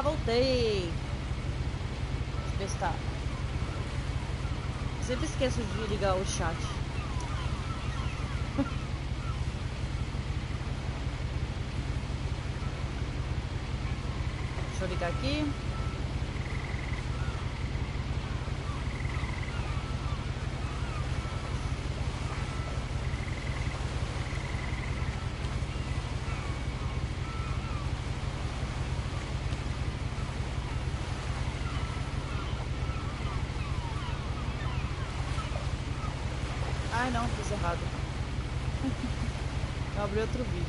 voltei. Deixa eu ver se tá. Sempre esqueço de ligar o chat. Deixa eu ligar aqui. Ai não, fiz errado. Eu abri outro vídeo.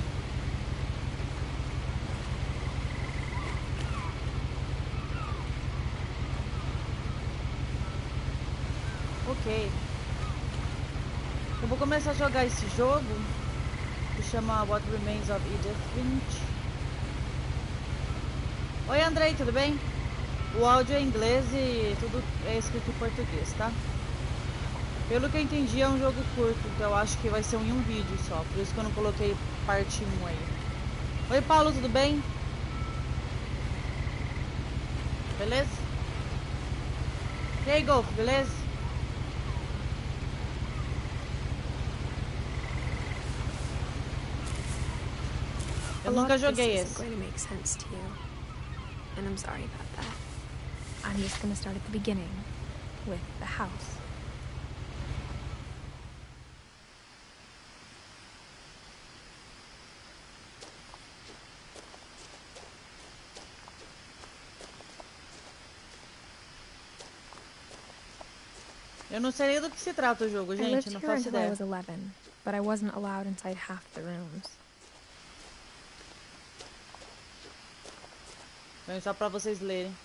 Ok. Eu vou começar a jogar esse jogo que chama What Remains of Edith Finch. Oi Andrei, tudo bem? O áudio é em inglês e tudo é escrito em português, tá? Pelo que eu entendi é um jogo curto, então eu acho que vai ser em um vídeo só. Por isso que eu não coloquei parte 1 aí. Oi Paulo, tudo bem? Beleza? E aí Golf, beleza? Eu nunca joguei esse. Going to make sense to you, and I'm sorry about that. I'm just going to start at the beginning with the house. Eu não sei nem do que se trata o jogo, gente. Não faço ideia. I was 11, but I wasn't allowed inside half the rooms. Então, só pra vocês lerem.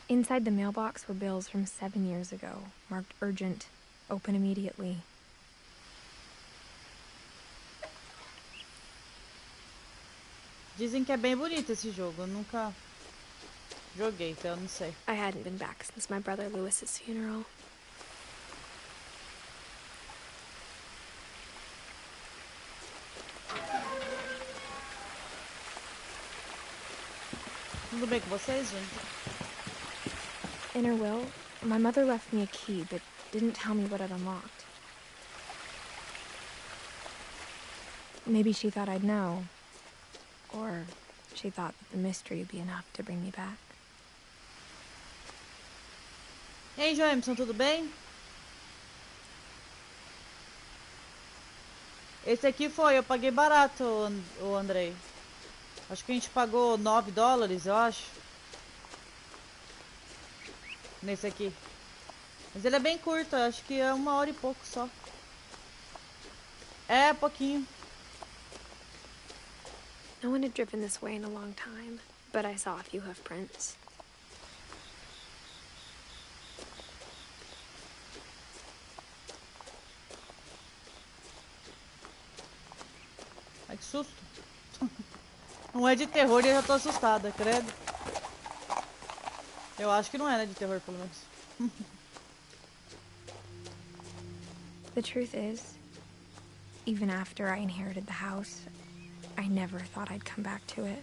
Inside the mailbox were bills from 7 years ago, marked urgent, open immediately. Dizem que é bem bonito esse jogo. Eu nunca joguei, então eu não sei. I hadn't been back since my brother Lewis's funeral. Tudo bem com vocês, gente? In her will, my mother left me a key, but didn't tell me what it unlocked. Maybe she thought I'd know. Or she thought that the mystery would be enough to bring me back. E aí, Joemson, tudo bem? Esse aqui foi, eu paguei barato, o Andrei. Acho que a gente pagou $9, eu acho. Nesse aqui. Mas ele é bem curto, acho que é 1 hora e pouco só. É, pouquinho. No one had driven this way in a long time, but I saw a few hoof prints. Ai, que susto. Não é de terror e eu já tô assustada, credo. Eu acho que não é, né, de terror, pelo menos. The truth is, even after I inherited the house, I never thought I'd come back to it.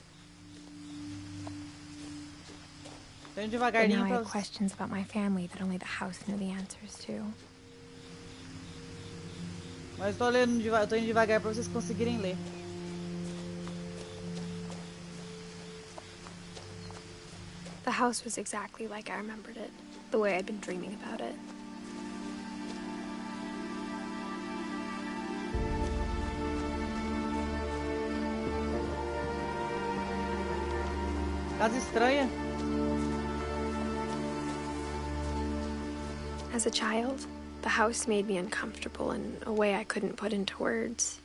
Bem But devagarinho now I pra... had questions about my family that only the house knew the answers to. Mas tô lendo devagar, tô indo devagar pra vocês conseguirem ler. The house was exactly like I remembered it, the way I'd been dreaming about it. Casa estranha. As a child, the house made me uncomfortable in a way I couldn't put into words.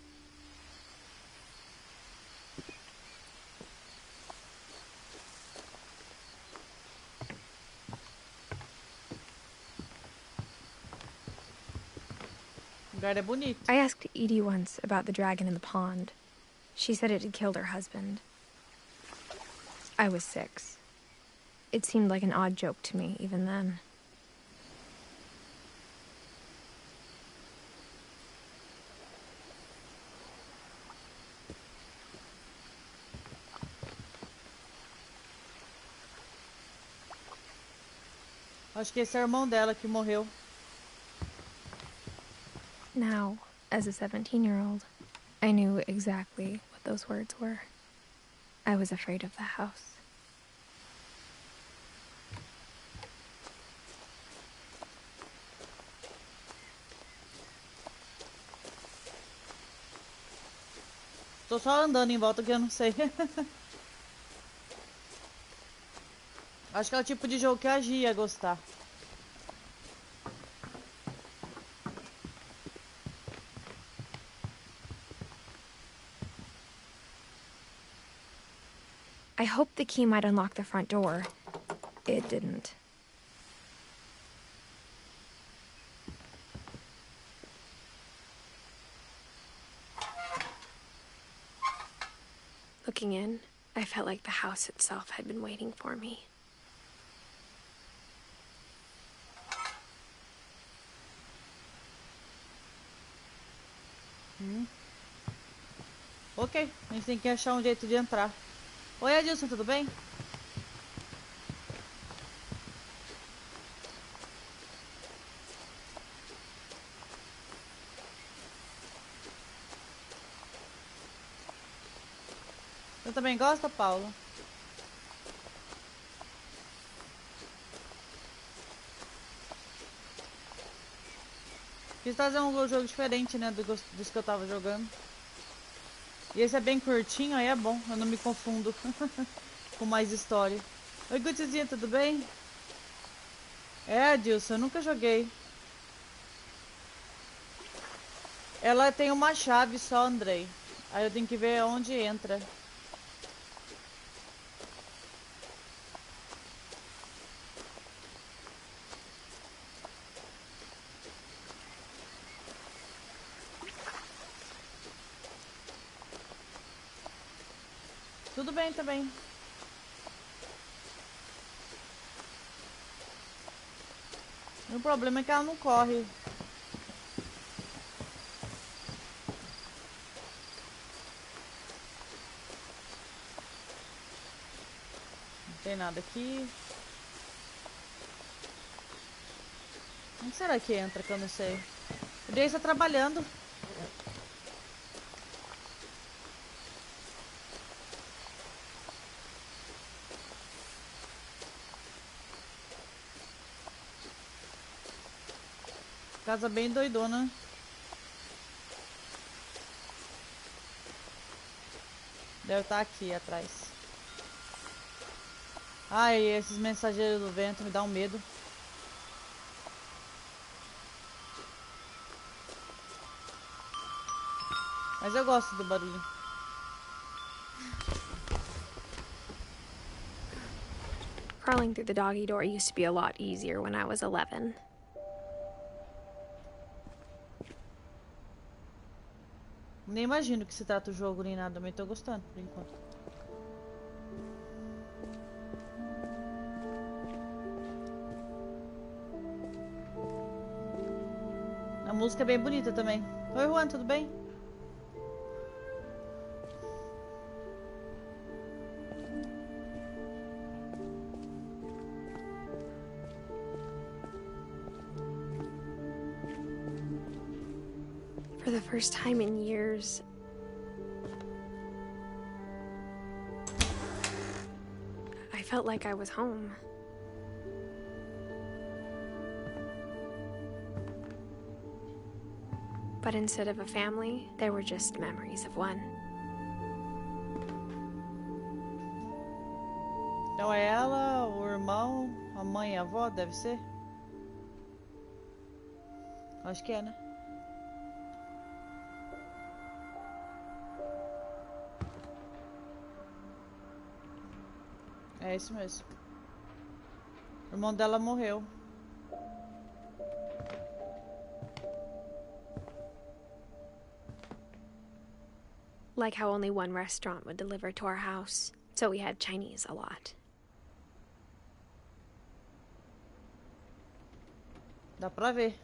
O lugar é bonito. I asked Edie once about the dragon in the pond. She said it had killed her husband. I was 6. It seemed like an odd joke to me, even then. Acho que esse é o irmão dela que morreu. Now, as a 17-year-old, I knew exactly what those words were. I was afraid of the house. Tô só andando em volta que eu não sei. Acho que é o tipo de jogo que a Gia ia gostar. I hoped the key might unlock the front door. It didn't. Looking in, I felt like the house itself had been waiting for me. Ok, a gente tem que achar um jeito de entrar. Oi, Edilson, tudo bem? Você também gosta, Paula? Quis trazer um jogo diferente, né, dos que eu tava jogando. E esse é bem curtinho, aí é bom, eu não me confundo com mais história. Oi, Gutizinha, tudo bem? É, Adilson, eu nunca joguei. Ela tem uma chave só, Andrei. Aí eu tenho que ver onde entra. Tudo bem também. O problema é que ela não corre. Não tem nada aqui. Onde será que entra que eu não sei? O Jay está trabalhando. Casa bem doidona. Deve estar aqui atrás. Ai, esses mensageiros do vento me dão um medo. Mas eu gosto do barulho. Crawling through the doggy door used to be a lot easier when I was 11. Nem imagino que se trata o jogo nem nada, mas tô gostando por enquanto. A música é bem bonita também. Oi, Juan, tudo bem? For the first time in years, I felt like I was home. But instead of a family, there were just memories of one. Então é ela, o irmão, a mãe e a avó, deve ser? Acho que é, né? É isso mesmo. O irmão dela morreu. Like how only one restaurant would deliver to our house, so we had Chinese a lot. Dá pra ver.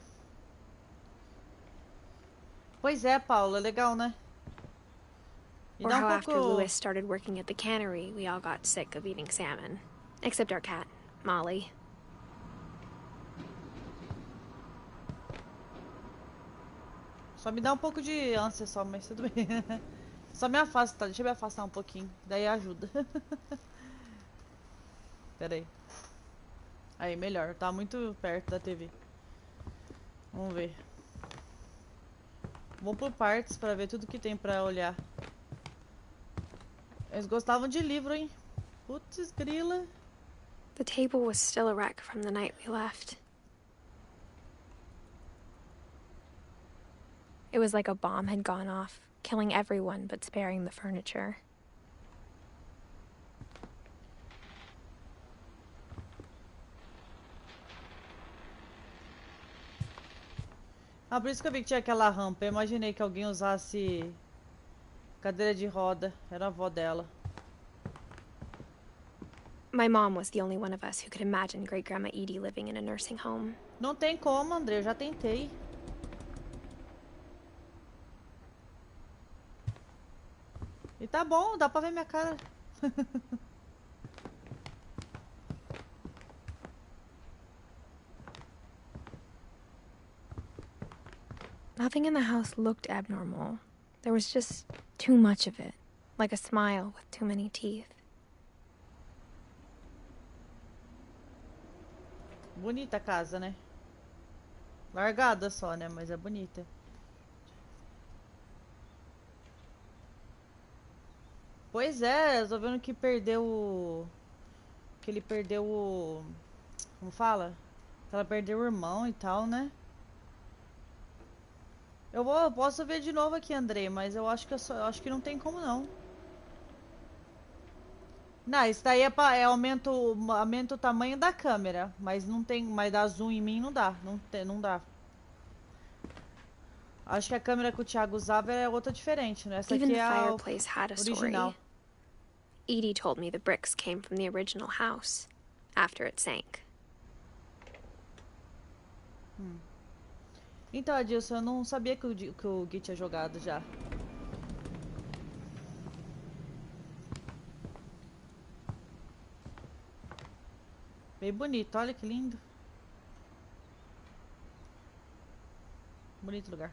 Pois é, Paula, legal, né? E Or dá how after pouco... Louis started working at the cannery, we all got sick of eating salmon. Except our cat, Molly. Só me dá um pouco de ânsia só, mas tudo bem. Só me afasta, deixa eu me afastar um pouquinho. Daí ajuda. Pera aí. Aí, melhor. Tá muito perto da TV. Vamos ver. Vou por partes pra ver tudo que tem pra olhar. Eles gostavam de livro, hein? Putz, grila. The table was still a wreck from the night we left. It was like a bomb had gone off, killing everyone but sparing the furniture. Ah, por isso que eu vi que tinha aquela rampa. Eu imaginei que alguém usasse cadeira de roda. Era a avó dela. My mom was the only one of us who could imagine Great-Grandma Edie living in a nursing home. Não tem como, André. Eu já tentei. E tá bom, dá pra ver minha cara. Nothing in the house looked abnormal. There was just too much of it, like a smile with too many teeth. Bonita a casa, né? Largada só, né? Mas é bonita. Pois é, eu tô vendo que perdeu o... Que ele perdeu o... Como fala? Que ela perdeu o irmão e tal, né? Eu posso ver de novo aqui, Andrei, mas eu acho que eu acho que não tem como não. Não, isso daí aumenta o tamanho da câmera, mas não tem, mas dar zoom em mim não dá, não dá. Acho que a câmera que o Thiago usava é outra diferente, né? Essa Even aqui the é a fireplace had a original. story. Edie told me the bricks came from the original house, after it sank. Então, Adilson, eu não sabia que o Gui tinha jogado já. Bem bonito, olha que lindo. Bonito lugar.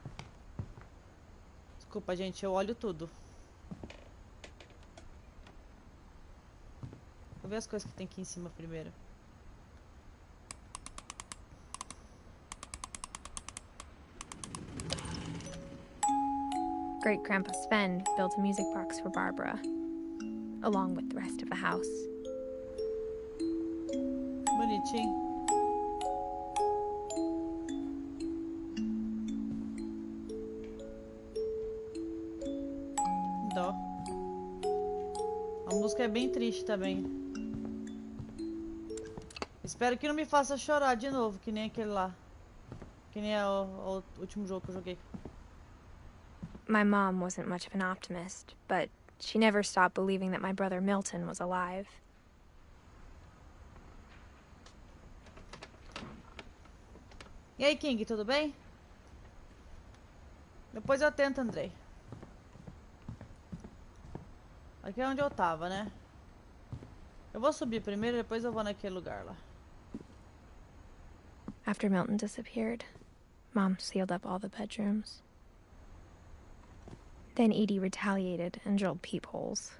Desculpa, gente, eu olho tudo. Vou ver as coisas que tem aqui em cima primeiro. Great-Grandpa Sven built a music box for Barbara, along with the rest of the house. Bonitinho. Dó. A música é bem triste também. Espero que não me faça chorar de novo, que nem aquele lá. Que nem o último jogo que eu joguei. My mom wasn't much of an optimist, but she never stopped believing that my brother Milton was alive. E aí, King, tudo bem? Depois eu tento, Andrei. Aqui é onde eu tava, né? Eu vou subir primeiro, depois eu vou naquele lugar lá. After Milton disappeared, Mom sealed up all the bedrooms. Then Edie retaliated and drilled peepholes.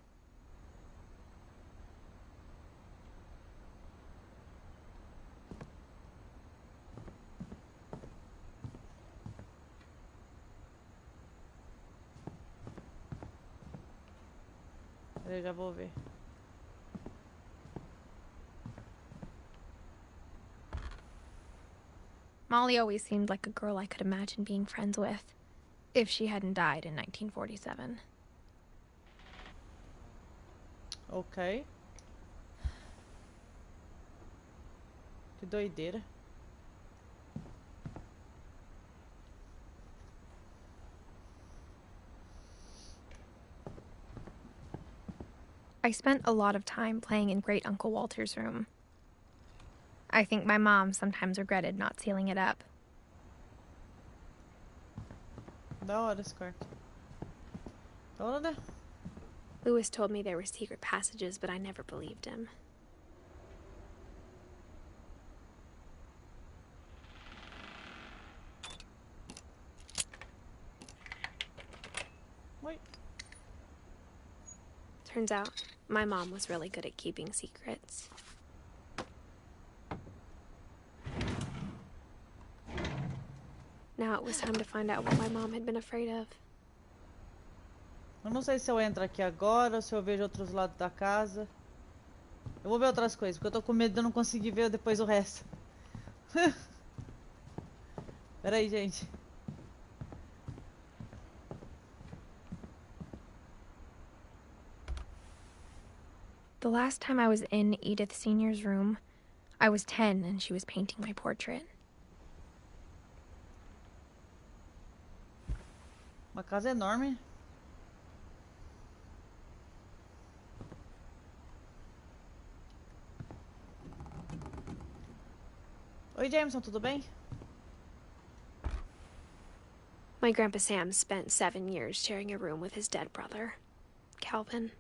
Eu já vou ver. Molly always seemed like a girl I could imagine being friends with, if she hadn't died in 1947. Ok. Que doideira. I spent a lot of time playing in Great Uncle Walter's room. I think my mom sometimes regretted not sealing it up. Da hora esse quarto. Da hora, né? Lewis told me there were secret passages, but I never believed him. Turns out, my mom was really good at keeping secrets. Now it was time to find out what my mom had been afraid of. Eu não sei se eu entro aqui agora ou se eu vejo outros lados da casa. Eu vou ver outras coisas, porque eu tô com medo de eu não conseguir ver depois o resto. Pera aí, gente. The last time I was in Edith Sr.'s room, I was 10 and she was painting my portrait. Uma casa enorme. Oi, Jameson, tudo bem? My Grandpa Sam spent 7 years sharing a room with his dead brother, Calvin.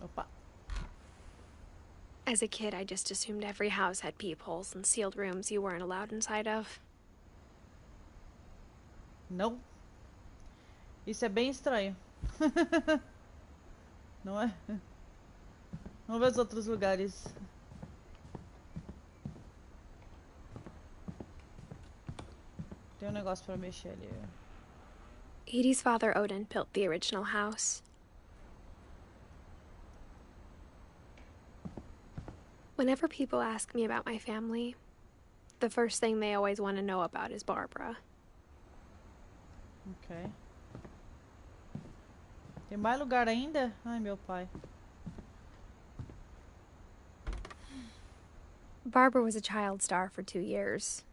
Opa. As a kid, I just assumed every house had peepholes and sealed rooms you weren't allowed inside of. Não. Isso é bem estranho. Não é? Vamos ver os outros lugares. Tem um negócio pra mexer ali. Edie's father, Odin, built the original house. Whenever people ask me about my family, the first thing they always want to know about is Barbara. Ok. Tem mais lugar ainda? Ai, meu pai. Barbara was a child star for 2 years,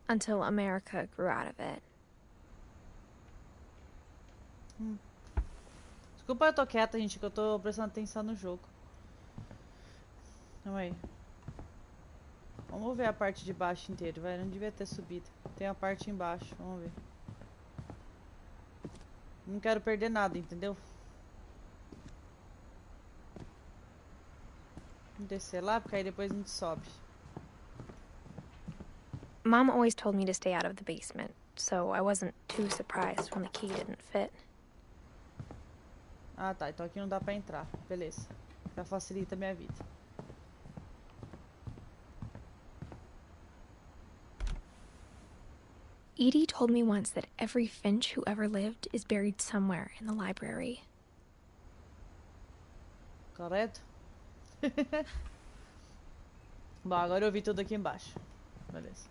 until America grew out of it. Desculpa, eu tô quieta, gente, que eu tô prestando atenção no jogo. Calma aí. Vamos ver a parte de baixo inteira, vai. Não devia ter subido. Tem a parte embaixo, vamos ver. Não quero perder nada, entendeu? Vamos descer lá, porque aí depois a gente sobe. Mom always told me to stay out of the basement, so I wasn't too surprised when the key didn't fit. Ah, tá. Então aqui não dá pra entrar. Beleza. Já facilita a minha vida. Edie told me once that every Finch who ever lived is buried somewhere in the library. Correto? Bom, agora eu vi tudo aqui embaixo. Beleza.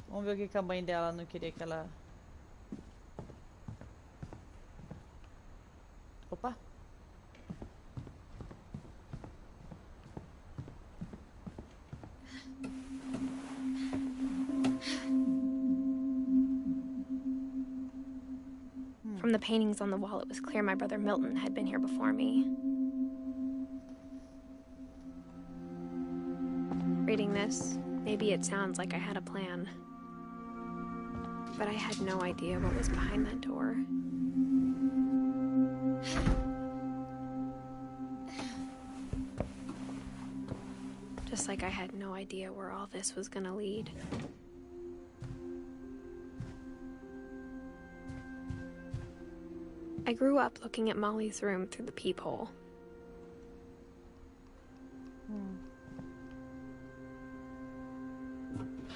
Vamos ver o que a mãe dela não queria que ela... Opa! From the paintings on the wall, it was clear my brother Milton had been here before me. Reading this, maybe it sounds like I had a plan. But I had no idea what was behind that door. Just like I had no idea where all this was gonna lead. I grew up looking at Molly's room through the peephole.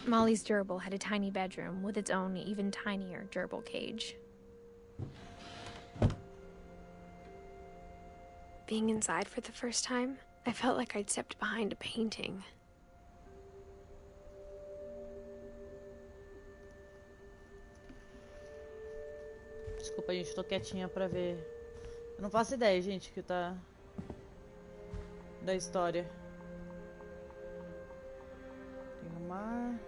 Molly's gerbil had a tiny bedroom with its own even tinier gerbil cage. Being inside for the first time, I felt like I'd stepped behind a painting. Desculpa, gente, tô quietinha pra ver. Eu não faço ideia, gente, que tá... da história. Tem o mar...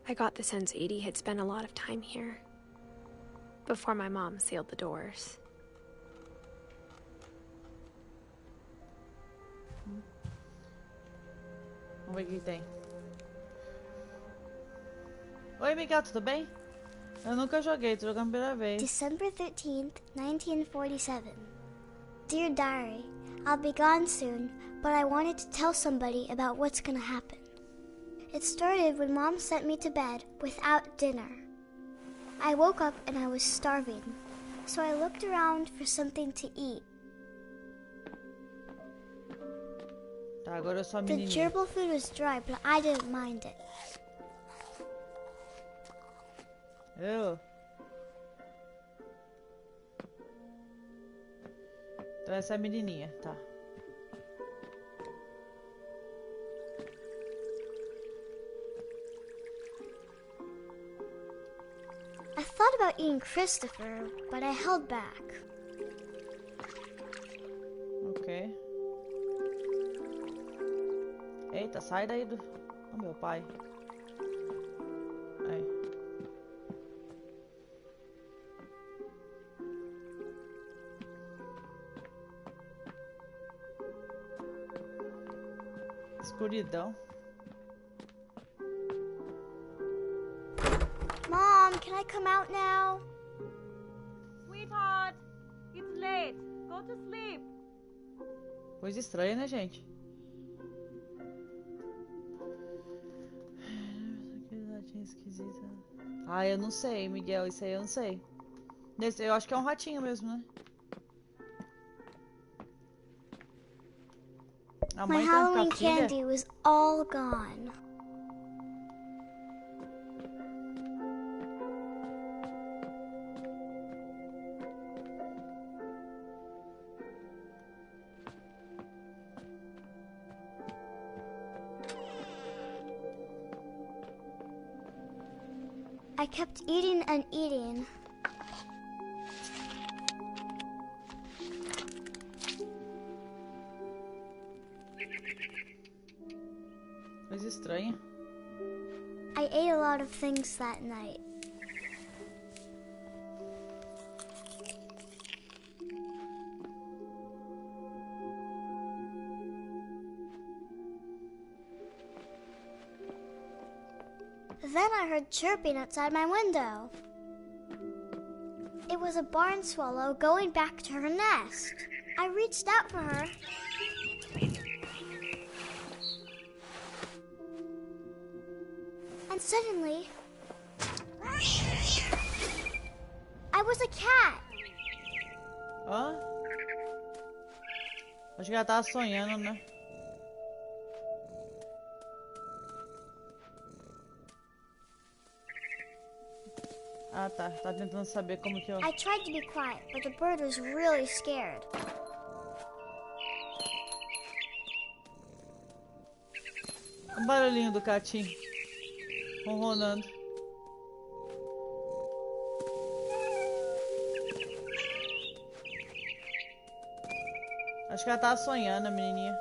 I got the sense Edie had spent a lot of time here, before my mom sealed the doors. Vamos ver o que tem. Oi, Miguel, tudo bem? Eu nunca joguei, tô jogando pela primeira vez. December 13th, 1947. Dear Diary, I'll be gone soon, but I wanted to tell somebody about what's gonna happen. It started when Mom sent me to bed without dinner. I woke up and I was starving, so I looked around for something to eat. Tá, agora eu sou a The menininha. gerbil food was dry, but I didn't mind it. Eu. Então essa é a menininha, tá. I thought about eating Christopher, but I held back. Ok. Eita, sai daí do... Oh, meu pai. Aí. Escuridão. Mom, can I come out now? Sweetheart, it's late. Go to sleep. Coisa estranha, né, gente? Esquisita. Ah, eu não sei, Miguel. Isso aí eu não sei. Eu acho que é um ratinho mesmo, né? A My mãe tá com Halloween a filha. candy was all gone. I kept eating and eating. Coisa estranha. I ate a lot of things that night. Then I heard chirping outside my window. It was a barn swallow going back to her nest. I reached out for her. And suddenly, I was a cat. Ó. Acho que ela tava sonhando, né? Ah, tá. Tá tentando saber como que eu... I tried to be quiet, but the bird was really scared. O barulhinho do catinho. Ronronando. Acho que ela tava sonhando, a menininha.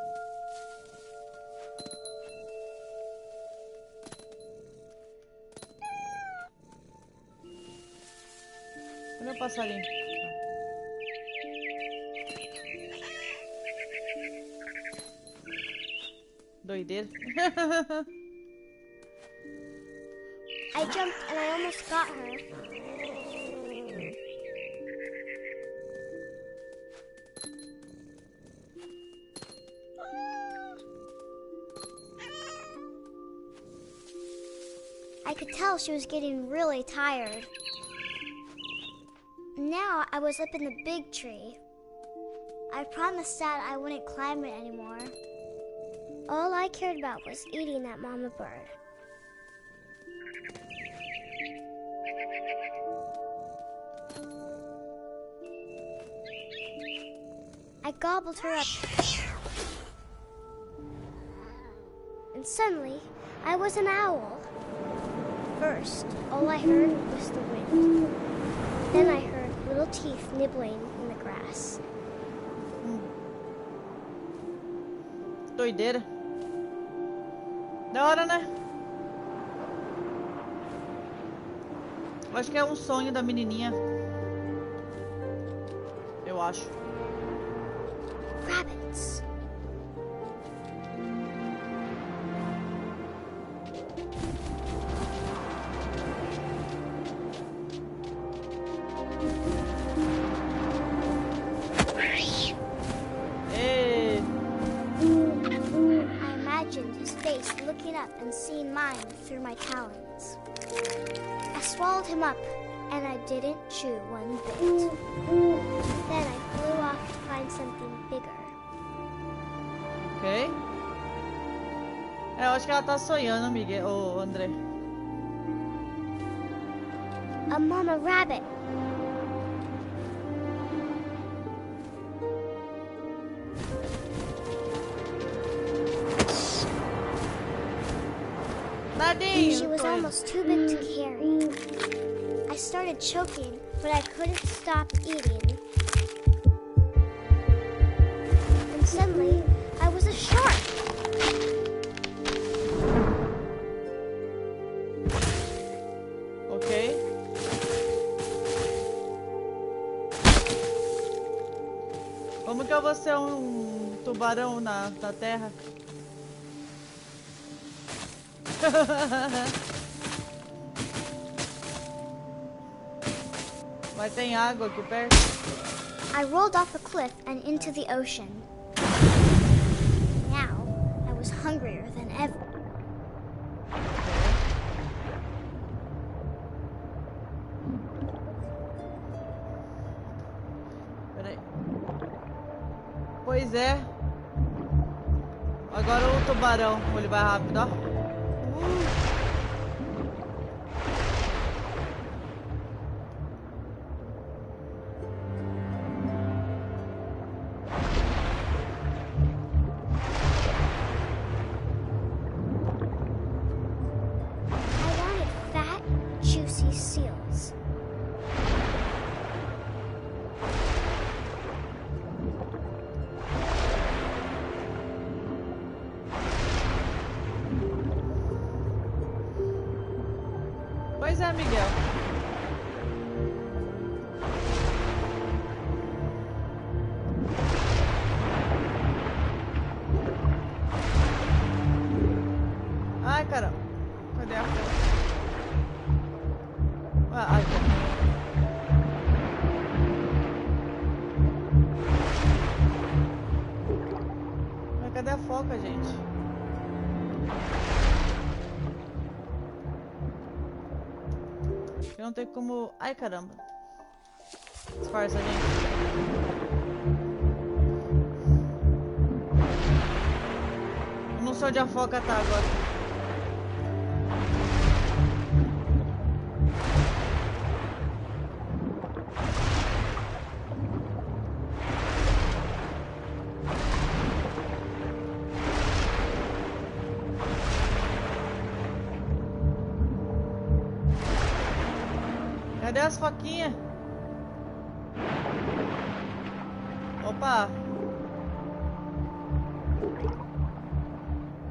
Cadê o passarinho? Doideira. I jumped and I almost got her. I could tell she was getting really tired. Now I was up in the big tree. I promised Dad I wouldn't climb it anymore. All I cared about was eating that mama bird. I gobbled her up. And suddenly, I was an owl. First, all I heard was the wind. Then I heard little teeth nibbling in the grass. Doideira. Da hora, né? Acho que é um sonho da menininha. Eu acho. Rabbits. through my talons. I swallowed him up, and I didn't chew one bit. Then I flew off to find something bigger. Ok. Eu acho que ela tá sonhando, Miguel. Ô, André. A mama rabbit. She was almost too big to carry. I started choking, but I couldn't stop eating. And suddenly, I was a shark. Ok. Como que eu vou ser um tubarão na terra? Mas tem água aqui perto. I rolled off a cliff and into the ocean. Now, I was hungrier than ever. Peraí. Pois é. Agora o tubarão. Ele vai rápido, ó. Seals. Pois é, Miguel. Ai, caramba. Cadê a foto? Ai, mas cadê a foca, gente? Eu não tenho como... Ai, caramba. Disfarça, gente. Eu não sei onde a foca tá agora. Cadê as foquinhas? Opa!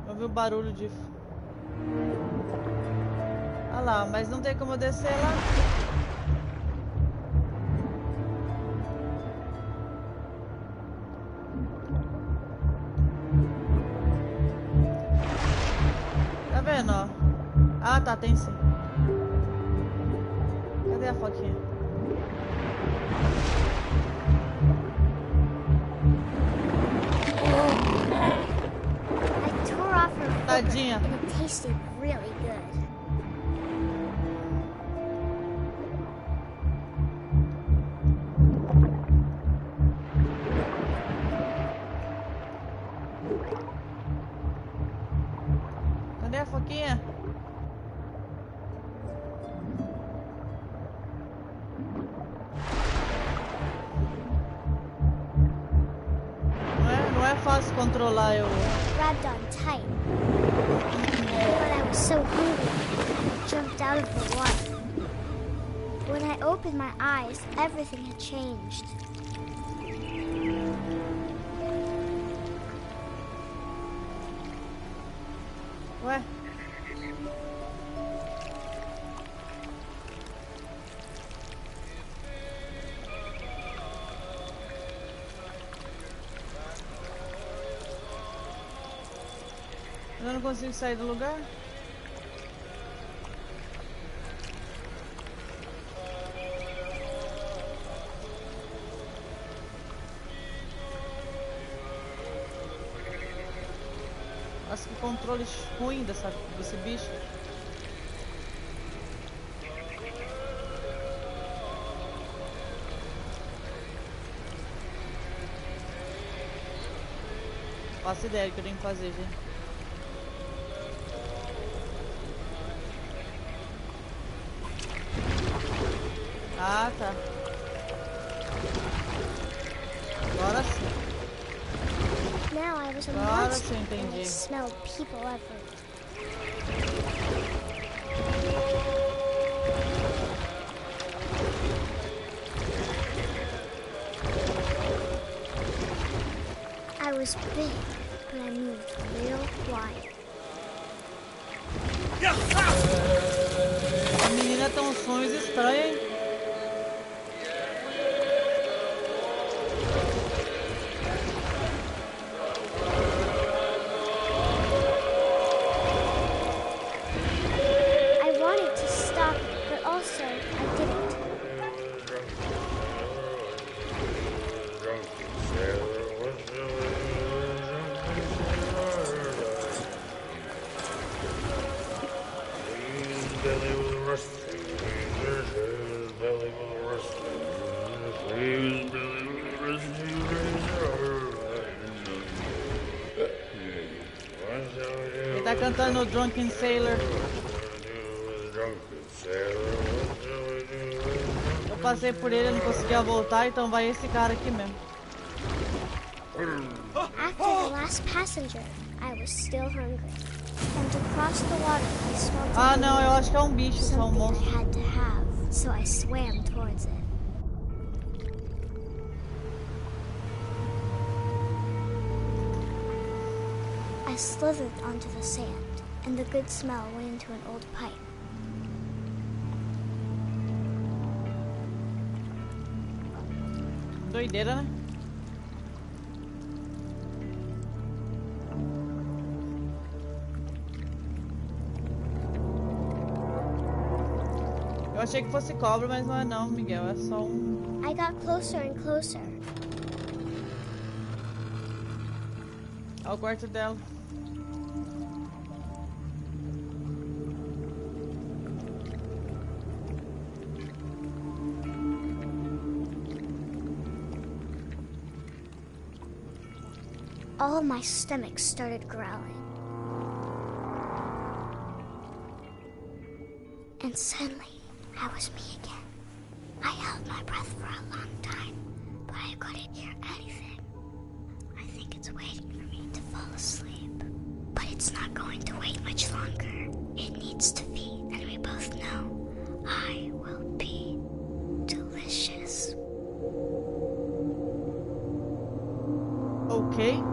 Eu ouvi o barulho de... Ah lá, mas não tem como eu descer lá. Tá vendo, ó? Ah, tá, tem sim. Cadê a foquinha? I tore off her finger, Tadinha. and it tasted really good. Cadê a foquinha? Não é fácil controlar eu. Grabbed on tight. But I was so hungry, I jumped out of the water. When I opened my eyes, everything had changed. Ué? Eu não consigo sair do lugar? Nossa, que controle ruim desse bicho. Faço ideia do que eu tenho que fazer, gente. Ah, tá. Agora sim. Now I was a Agora monster sim, and I entendi. smelled people everywhere. I was big, but I moved real quiet. A menina tem uns sonhos estranhos, hein? I wanted to stop it, but also I didn't. Ele tá cantando Drunken Sailor. Eu passei por ele, eu não conseguia voltar, então vai esse cara aqui mesmo. After the last passenger, I was still hungry. And to cross the water, I swam to Ah, the não, eu land. acho que é um bicho, só um Something I monstro. had to have, so I swam towards it. I slithered onto the sand, and the good smell went into an old pipe. Doideira, né? Eu achei que fosse cobra, mas não é não, Miguel. É só um... I got closer and closer. É o quarto dela. All my stomach started growling. And suddenly, I was me again. I held my breath for a long time, but I couldn't hear anything. I think it's waiting for me to fall asleep. But it's not going to wait much longer. It needs to feed, and we both know I will be delicious. Ok.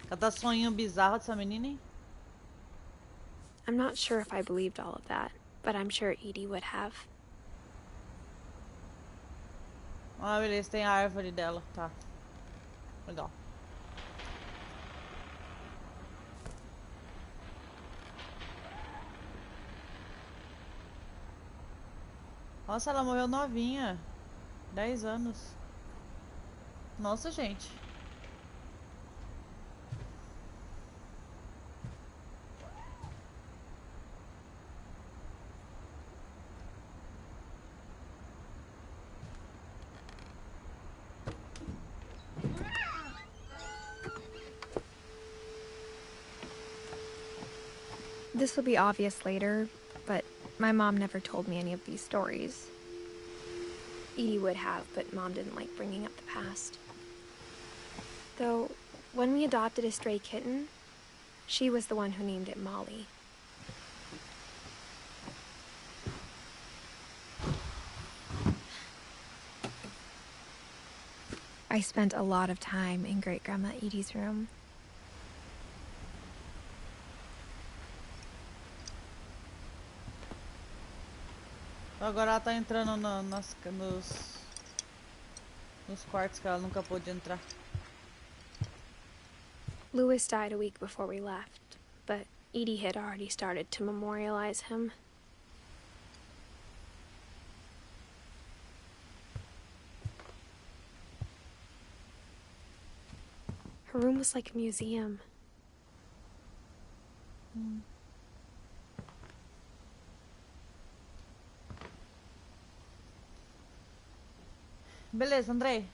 Cada sonho bizarro dessa menina, hein? I'm not sure if I believed all of that, but I'm sure Edie would have. Ah, beleza, tem a árvore dela, tá. Legal. Nossa, ela morreu novinha. 10 anos. Nossa, gente. This will be obvious later, but my mom never told me any of these stories. Edie would have, but Mom didn't like bringing up the past. Though, when we adopted a stray kitten, she was the one who named it Molly. I spent a lot of time in Great-Grandma Edie's room. Agora ela tá entrando nos quartos que ela nunca pôde entrar. Louis died a week before we left, but Edie had already started to memorialize him. Her room was like a museum. Beleza, Andrei.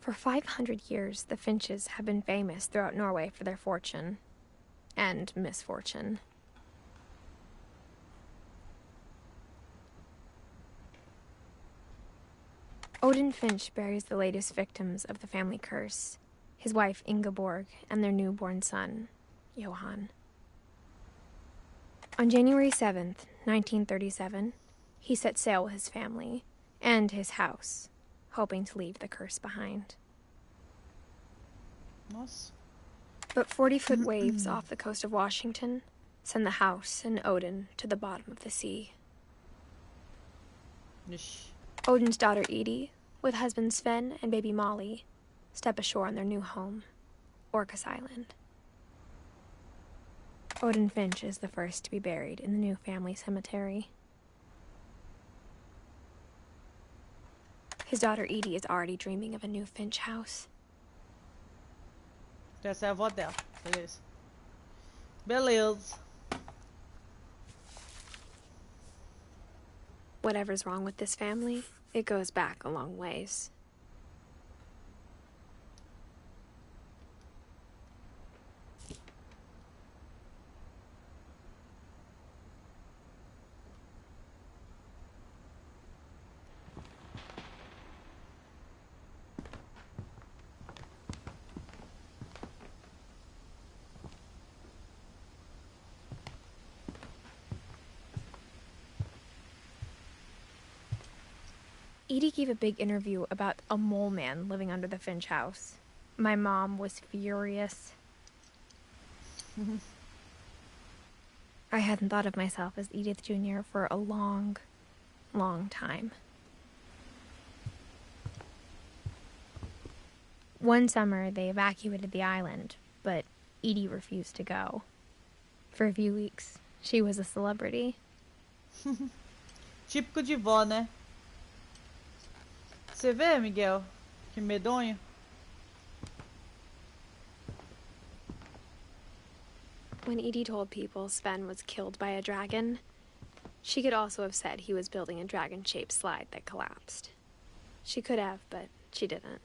For 500 years, the Finches have been famous throughout Norway for their fortune and misfortune. Odin Finch buries the latest victims of the family curse, his wife Ingeborg and their newborn son, Johan. On January 7th, 1937, he set sail with his family and his house, hoping to leave the curse behind. Nossa. But 40-foot waves off the coast of Washington send the house and Odin to the bottom of the sea. Ixi. Odin's daughter Edie, with husband Sven and baby Molly, step ashore on their new home, Orcas Island. Odin Finch is the first to be buried in the new family cemetery. His daughter Edie is already dreaming of a new Finch house. Essa é a avó dela. Beleza. Beleza. Whatever's wrong with this family, it goes back a long ways. Edie gave a big interview about a mole man living under the Finch house. My mom was furious. I hadn't thought of myself as Edith Jr. for a long, long time. One summer, they evacuated the island, but Edie refused to go. For a few weeks, she was a celebrity. Típico de vó, né? Você vê, Miguel? Que medonho. When Edie told people Sven was killed by a dragon, she could also have said he was building a dragon-shaped slide that collapsed. She could have, but she didn't.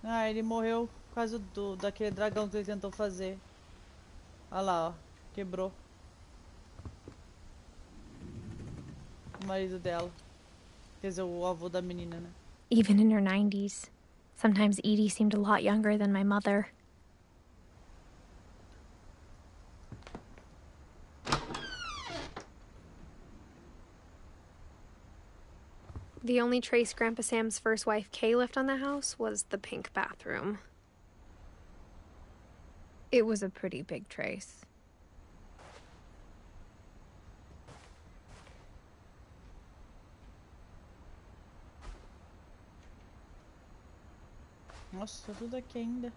Ah, ele morreu por causa daquele dragão que ele tentou fazer. Olha lá, ó. Quebrou. O marido dela. Quer dizer, o avô da menina, né? Even in her 90s, sometimes Edie seemed a lot younger than my mother. The only trace Grandpa Sam's first wife Kay left on the house was the pink bathroom. It was a pretty big trace. Nossa, tá tudo aqui ainda.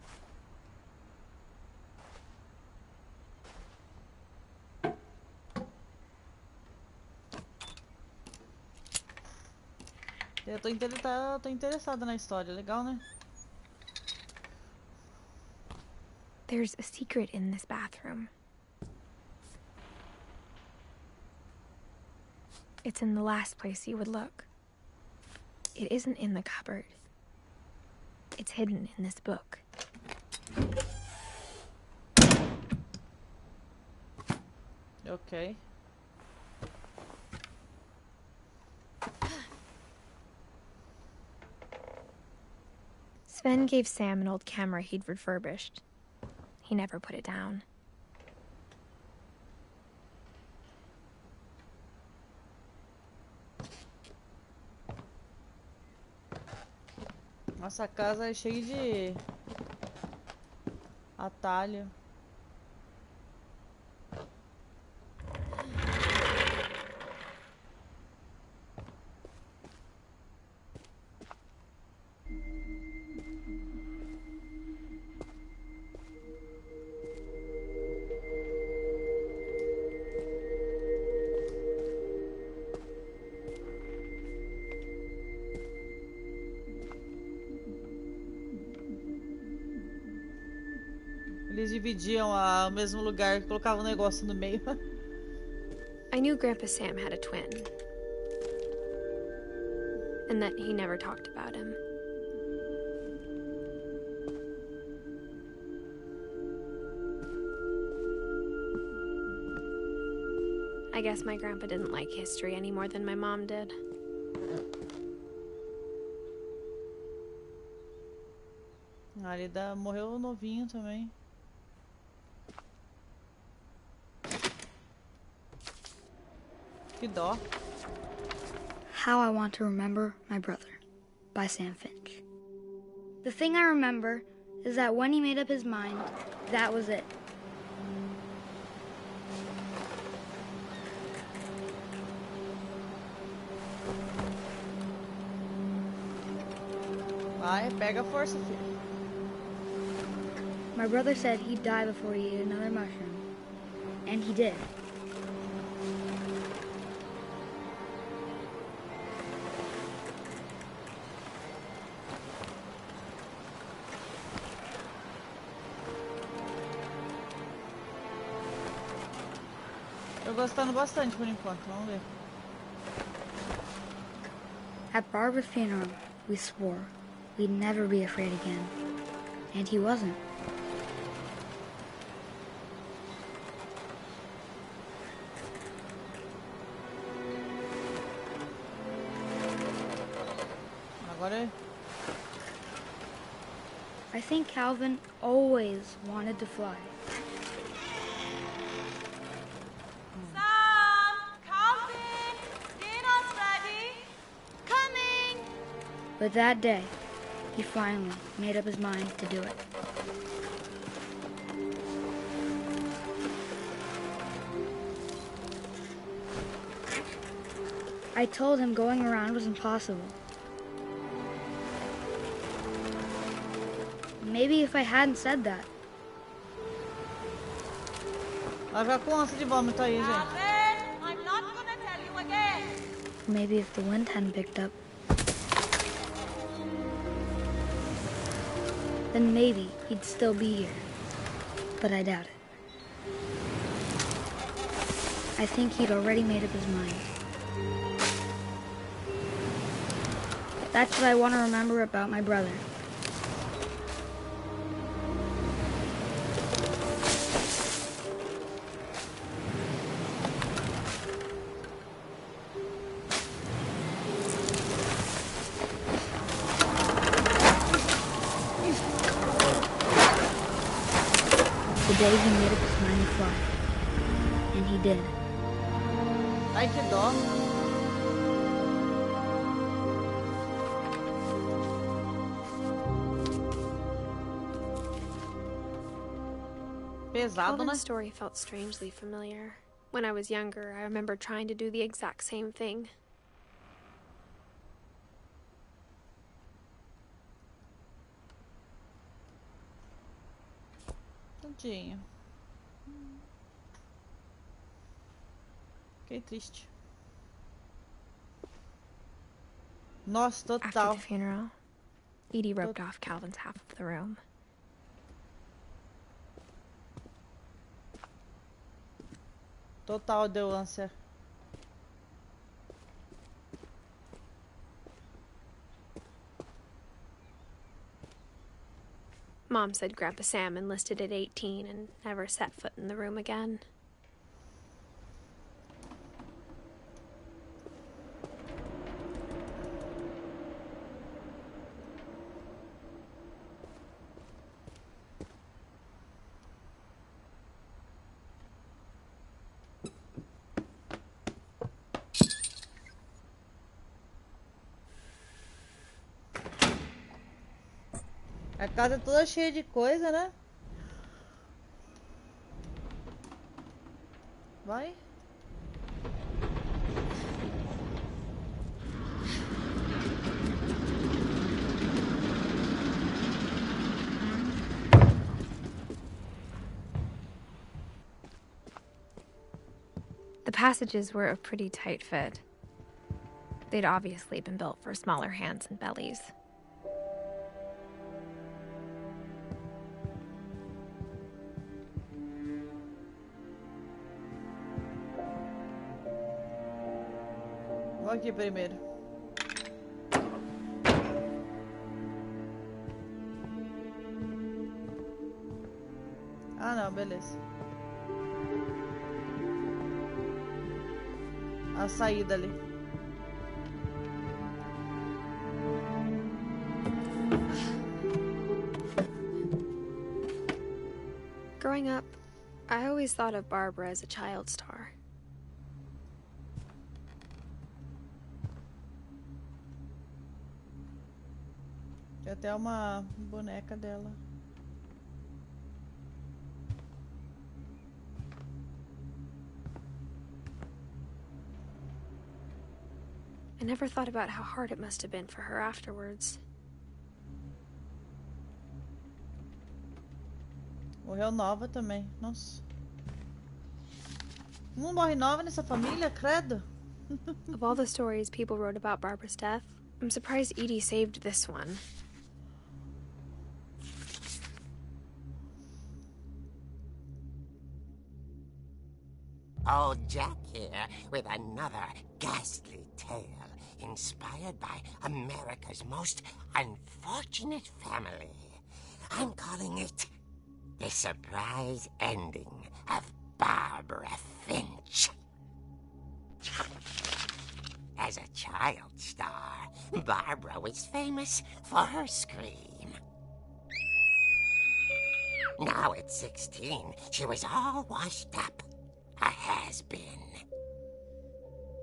Eu tô interessada na história, legal, né? There's a secret in this bathroom. It's in the last place you would look. It isn't in the cupboard. It's hidden in this book. Ok. Sven gave Sam an old camera he'd refurbished. He never put it down. Nossa casa é cheia de atalho. Eles dividiam o mesmo lugar, colocavam um negócio no meio. I knew Grandpa Sam had a twin, and that he never talked about him. I guess my grandpa didn't like history any more than my mom did. Ele morreu novinho também. Que dó. How I Want to Remember My Brother by Sam Finch. The thing I remember is that when he made up his mind, that was it. Vai, pega a força, filho. My brother said he'd die before he ate another mushroom. And he did. Tô gostando bastante por enquanto, vamos ver. At Barbara's funeral, we swore we'd never be afraid again. And he wasn't. Agora I think Calvin always wanted to fly. Sam! Calvin! Dinner's ready! Coming! But that day, he finally made up his mind to do it. I told him going around was impossible. Maybe if I hadn't said that, larga com ânsia de vômito aí, gente. Calvin! I'm not gonna tell you again! maybe if the wind hadn't picked up, then maybe he'd still be here. But I doubt it. I think he'd already made up his mind. That's what I want to remember about my brother. The day he made up his mind to fly. And he did. Ai, que dó. Pesado, né? Calvin's story felt strangely familiar. When I was younger, I remember trying to do the exact same thing. Tadinho. Fiquei triste. Nossa, After total. the funeral, Edie roped off Calvin's half of the room. Total deu ânsia. Mom said Grandpa Sam enlisted at 18 and never set foot in the room again. A casa é toda cheia de coisa, né? Vai. The passages were a pretty tight fit. They'd obviously been built for smaller hands and bellies. Vou aqui primeiro. Ah, não, beleza. A saída ali. Growing up, I always thought of Barbara as a child star. Tem até uma boneca dela. I never thought about how hard it must have been for her afterwards. Morreu nova também. Nossa. Não morre nova nessa família, credo. Of all the stories people wrote about Barbara's death, I'm surprised Edie saved this one. Old Jack here with another ghastly tale inspired by America's most unfortunate family. I'm calling it The Surprise Ending of Barbara Finch. As a child star, Barbara was famous for her scream. Now at 16, she was all washed up. A has-been.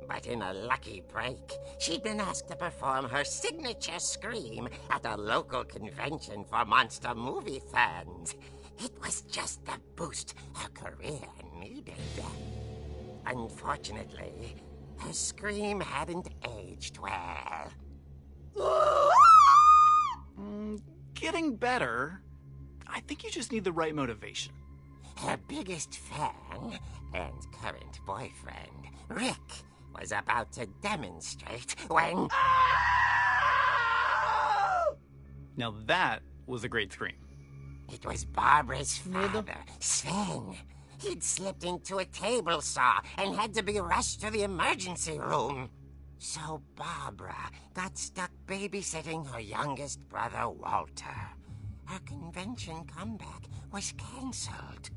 But in a lucky break, she'd been asked to perform her signature scream at a local convention for monster movie fans. It was just the boost her career needed. Unfortunately, her scream hadn't aged well. Getting better. I think you just need the right motivation. Her biggest fan and current boyfriend, Rick, was about to demonstrate when... Now that was a great scream. It was Barbara's father, Sven. He'd slipped into a table saw and had to be rushed to the emergency room. So Barbara got stuck babysitting her youngest brother, Walter. Her convention comeback was cancelled.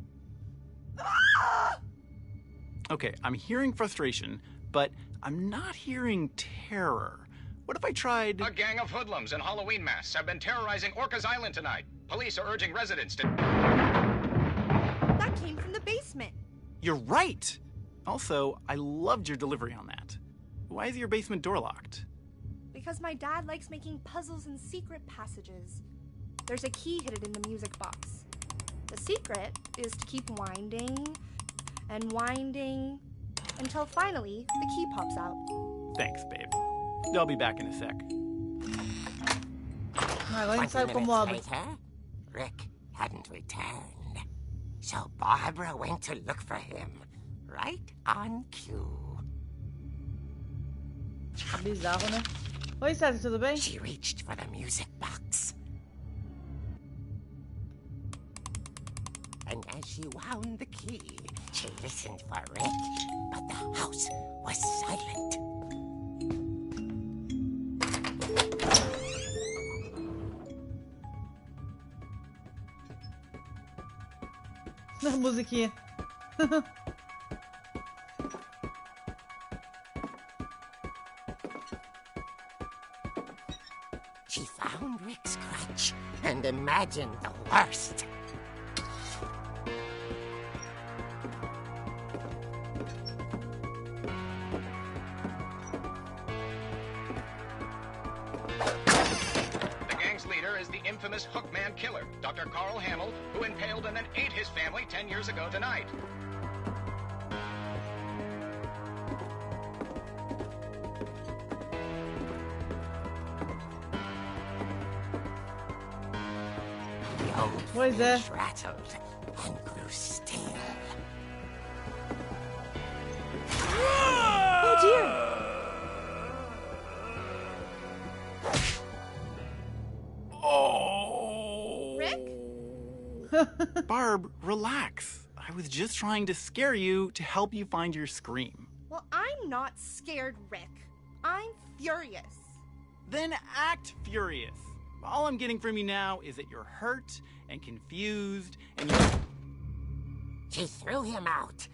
Okay, I'm hearing frustration, but I'm not hearing terror. What if I tried... A gang of hoodlums in Halloween masks have been terrorizing Orcas Island tonight. Police are urging residents to... That came from the basement. You're right! Also, I loved your delivery on that. Why is your basement door locked? Because my dad likes making puzzles and secret passages. There's a key hidden in the music box. The secret is to keep winding and winding until finally the key pops out. Thanks, babe. I'll be back in a sec. Agora a gente 20 sabe como minutes abre. later, Rick hadn't returned. So Barbara went to look for him, right on cue. Bizarro, né? Oi, César, tudo bem? She reached for the music box. And as she wound the key, she listened for Rick, but the house was silent. A musiquinha. She found Rick's crutch and imagined the worst. The gang's leader is the infamous Hookman killer, Dr. Carl Hamill, who impaled and then ate his family 10 years ago tonight. The old What is that? Finch rattled and grew still. Oh dear! Oh! Rick? Barb, relax. I was just trying to scare you to help you find your scream. Well, I'm not scared, Rick. I'm furious. Then act furious. All I'm getting from you now is that you're hurt and confused and you're... She threw him out,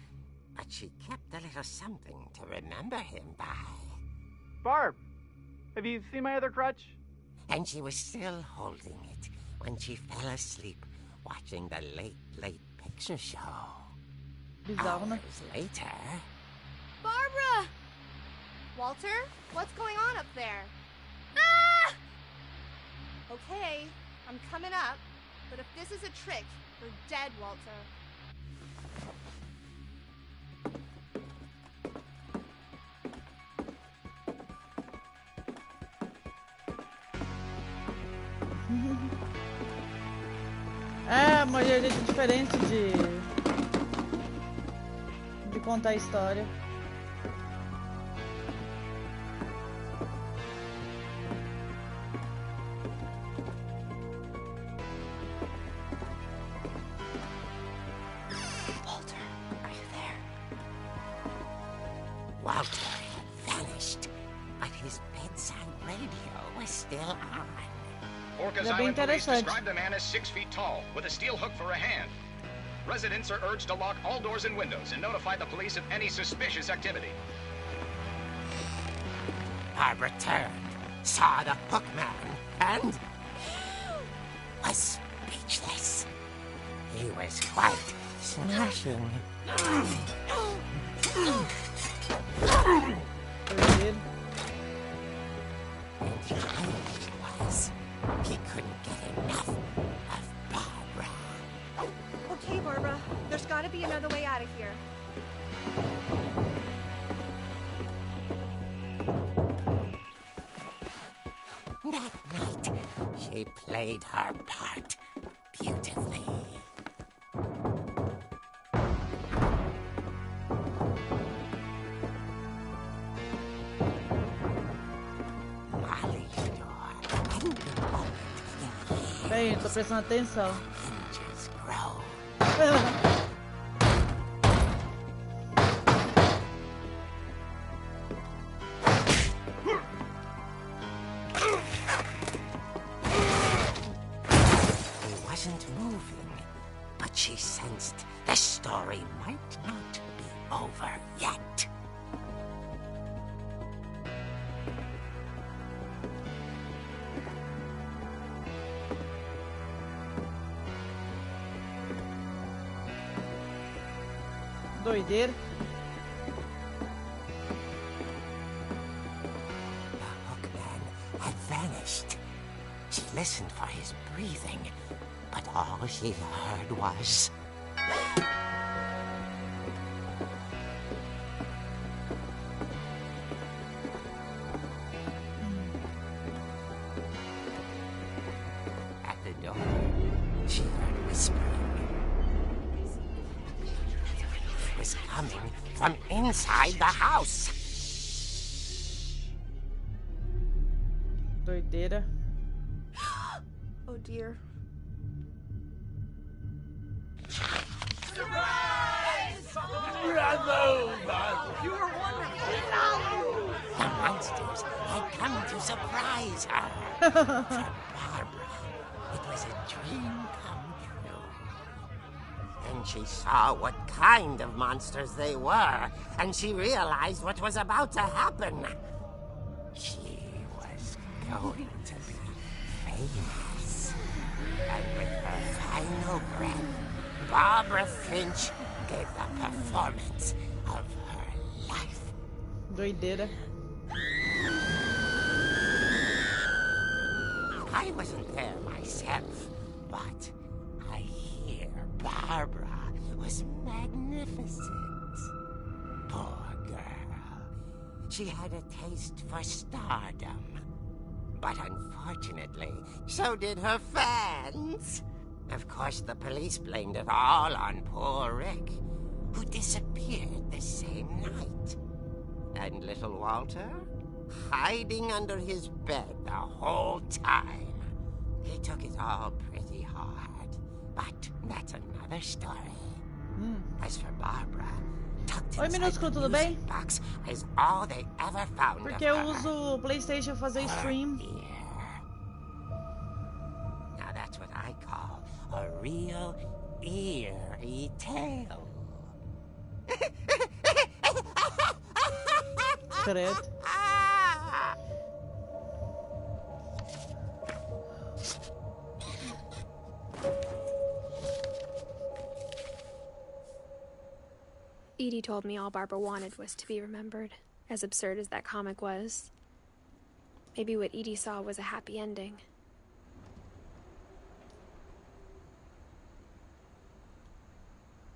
but she kept a little something to remember him by. Barb, have you seen my other crutch? And she was still holding it when she fell asleep watching the late picture show. Bizarre, né? Hours later... Barbara! Walter, what's going on up there? Ah! Okay, I'm coming up, but if this is a trick, you're dead, Walter. É uma jeito diferente de contar a história. Walter, are you there? Walter had vanished, but his bedside radio was still on. Orcas É bem Island police interessante. describe the man as 6 feet tall, with a steel hook for a hand. Residents are urged to lock all doors and windows and notify the police of any suspicious activity. Barbara turned, saw the hook man, and was speechless. He was quite smashing. Perdido. And the irony was, he couldn't get enough of Barbara. Okay, Barbara, there's gotta be another way out of here. That night, she played her part beautifully. Molly's door hadn't been opened Bem, tô prestando atenção. yet. Hinges grow. He wasn't moving, but she sensed the story might not be over yet. Doideira. The hookman had vanished. She listened for his breathing, but all she heard was... At the door, she heard whispering. It was coming from inside the house. Doideira. Oh dear. The monsters had come to surprise her. For Barbara, it was a dream come true. Then she saw what kind of monsters they were, and she realized what was about to happen. She was going to be famous. And with her final breath, Barbara Finch gave the performance of her life. Doideira. I wasn't there myself, but I hear Barbara was magnificent. Poor girl. She had a taste for stardom. But unfortunately, so did her fans. Of course, the police blamed it all on poor Rick, who disappeared the same night. And little Walter? Hiding under his bed the whole time. He took it all pretty hard, but that's another story. As for Barbara, tucked Oi, inside minúsculo, the tudo bem? music box is all they ever found Porque of eu her. uso o PlayStation pra fazer stream. Now that's what I call a real eerie tale. Credo. Edie told me all Barbara wanted was to be remembered, as absurd as that comic was. Maybe what Edie saw was a happy ending.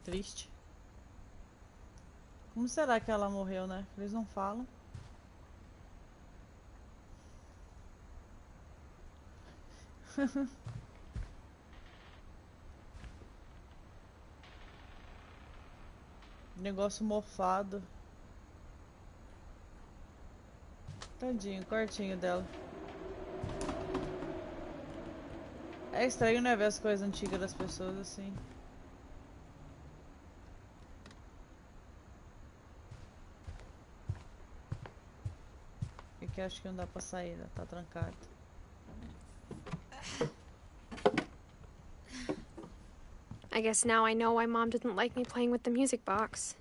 Triste. Como será que ela morreu, né? Eles não falam. Negócio mofado. Tadinho, quartinho dela. É estranho, né, ver as coisas antigas das pessoas assim. E que acho que não dá pra sair, né? Tá trancado. I guess now I know why Mom didn't like me playing with the music box.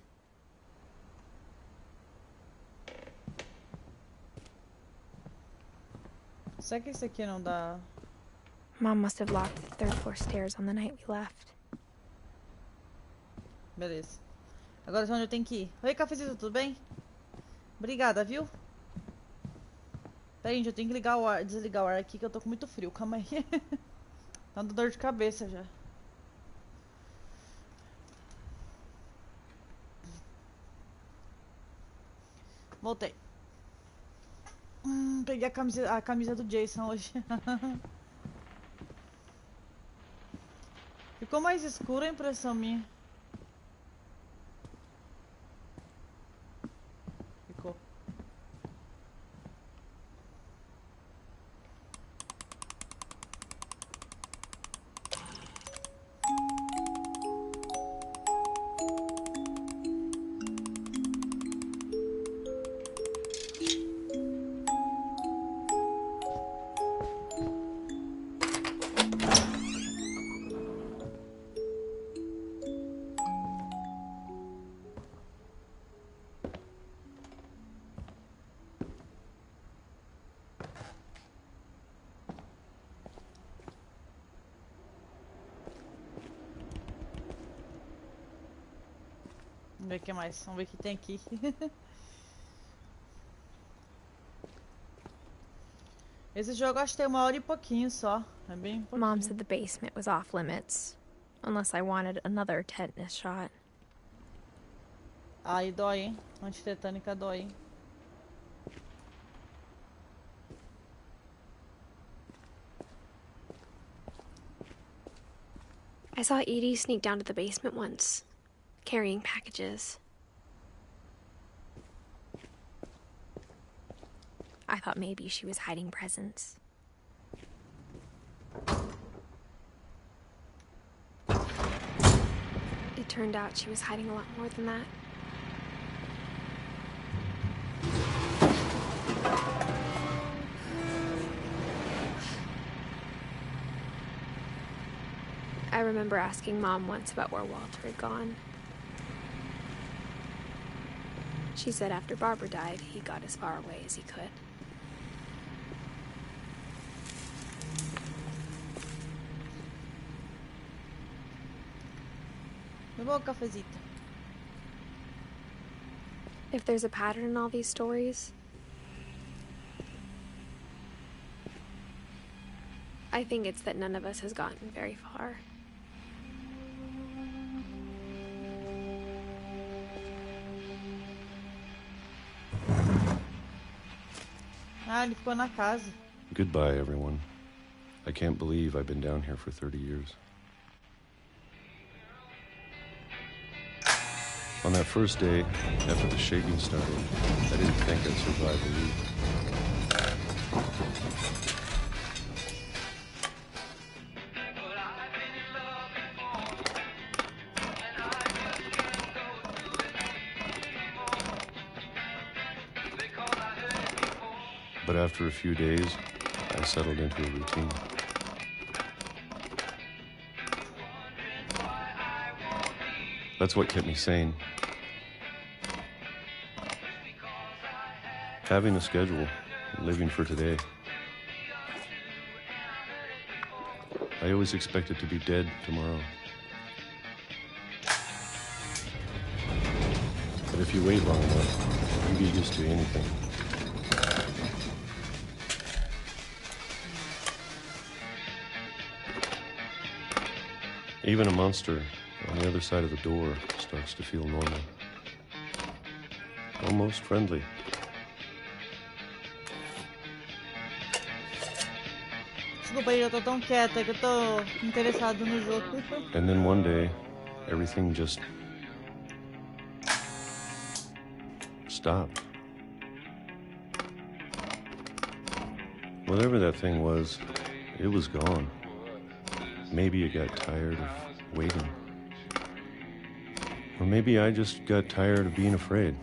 Será que esse aqui não dá? Mom must have locked the third floor stairs on the night we left. Beleza. Agora é onde eu tenho que ir. Oi, cafezinho, tudo bem? Obrigada, viu? Pera aí, gente, eu tenho que ligar o ar, desligar o ar aqui que eu tô com muito frio. Calma aí. Tá dando dor de cabeça já. Voltei. Peguei a camisa do Jason hoje. Ficou mais escuro, a impressão minha. Ficou. Vamos ver o que mais. Vamos ver o que tem aqui. Esse jogo acho que tem 1 hora e pouquinho só. É bem pouquinho. Mom said the basement was off limits, unless I wanted another tetanus shot. Aí dói, hein? Antitetânica dói, hein? I saw Edie sneak down to the basement once, carrying packages. I thought maybe she was hiding presents. It turned out she was hiding a lot more than that. I remember asking Mom once about where Walter had gone. She said after Barbara died, he got as far away as he could. Levou o cafezito. If there's a pattern in all these stories, I think it's that none of us has gotten very far. Ah, ele ficou na casa. Goodbye, everyone. I can't believe I've been down here for 30 years. On that first day, after the shaking started, I didn't think I'd survive a week. But after a few days, I settled into a routine. That's what kept me sane. Having a schedule, living for today. I always expected to be dead tomorrow. But if you wait long enough, you get used to anything. Even a monster on the other side of the door starts to feel normal. Almost friendly. Desculpa aí, eu tô tão quieta que eu tô interessado no jogo. And then one day, everything just stopped. Whatever that thing was, it was gone. Maybe it got tired of waiting. Or maybe I just got tired of being afraid.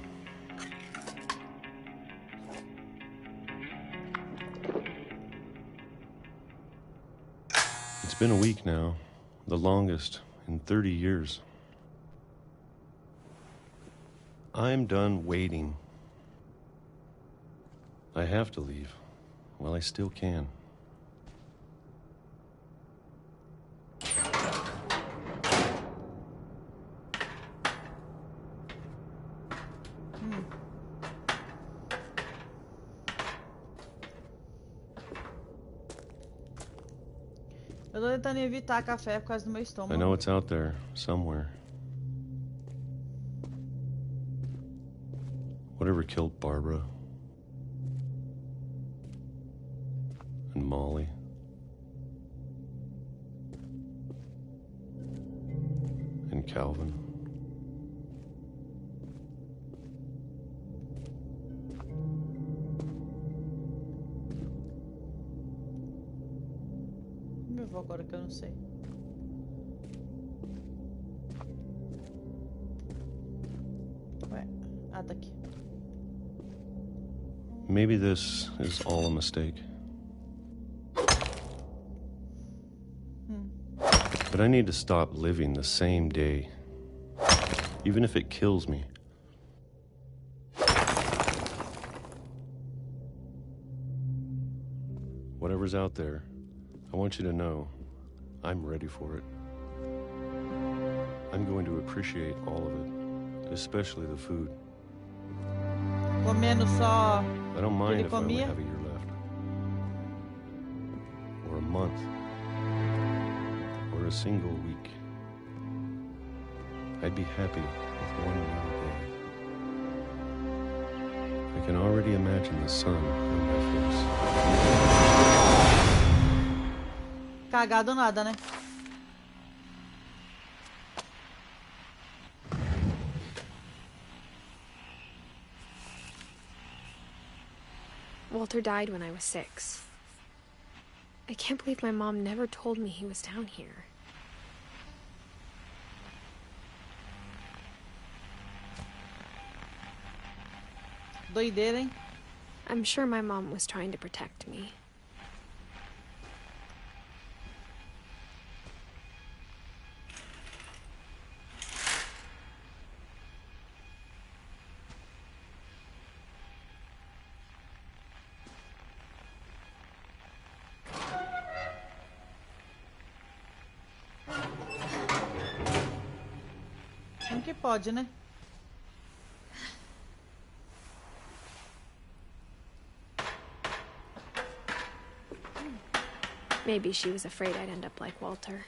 It's been a week now, the longest in 30 years. I'm done waiting. I have to leave. Well, I still can. Eu tô tentando evitar café por causa do meu estômago. I know it's out there, somewhere. Whatever killed Barbara. And Molly. And Calvin. Eu vou agora que eu não sei. Ué, ah, tá aqui. Maybe this is all a mistake. But I need to stop living the same day, even if it kills me. Whatever's out there, I want you to know I'm ready for it. I'm going to appreciate all of it, especially the food. Comendo só. I don't mind if I only comia. have a year left. Or a month. Or a single week. I'd be happy with one more day. I can already imagine the sun on my face. Cagado nada, né? Walter died when I was 6. I can't believe my mom never told me he was down here. Doideira, hein? I'm sure my mom was trying to protect me. Como que pode, né? Maybe she was afraid I'd end up like Walter.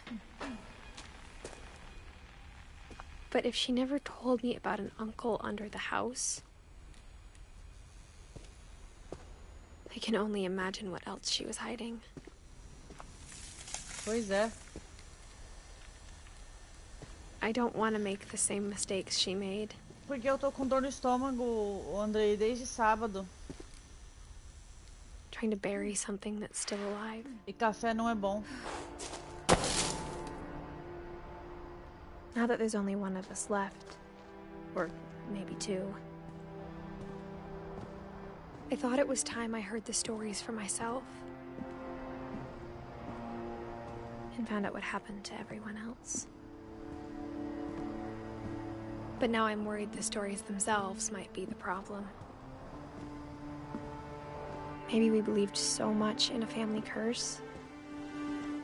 But if she never told me about an uncle under the house, I can only imagine what else she was hiding. Pois é. I don't want to make the same mistakes she made. Porque eu tô com dor no estômago, Andrei, desde sábado. Trying to bury something that's still alive. E café não é bom. Now that there's only one of us left, or maybe 2, I thought it was time I heard the stories for myself. And found out what happened to everyone else. But now I'm worried the stories themselves might be the problem. Maybe we believed so much in a family curse,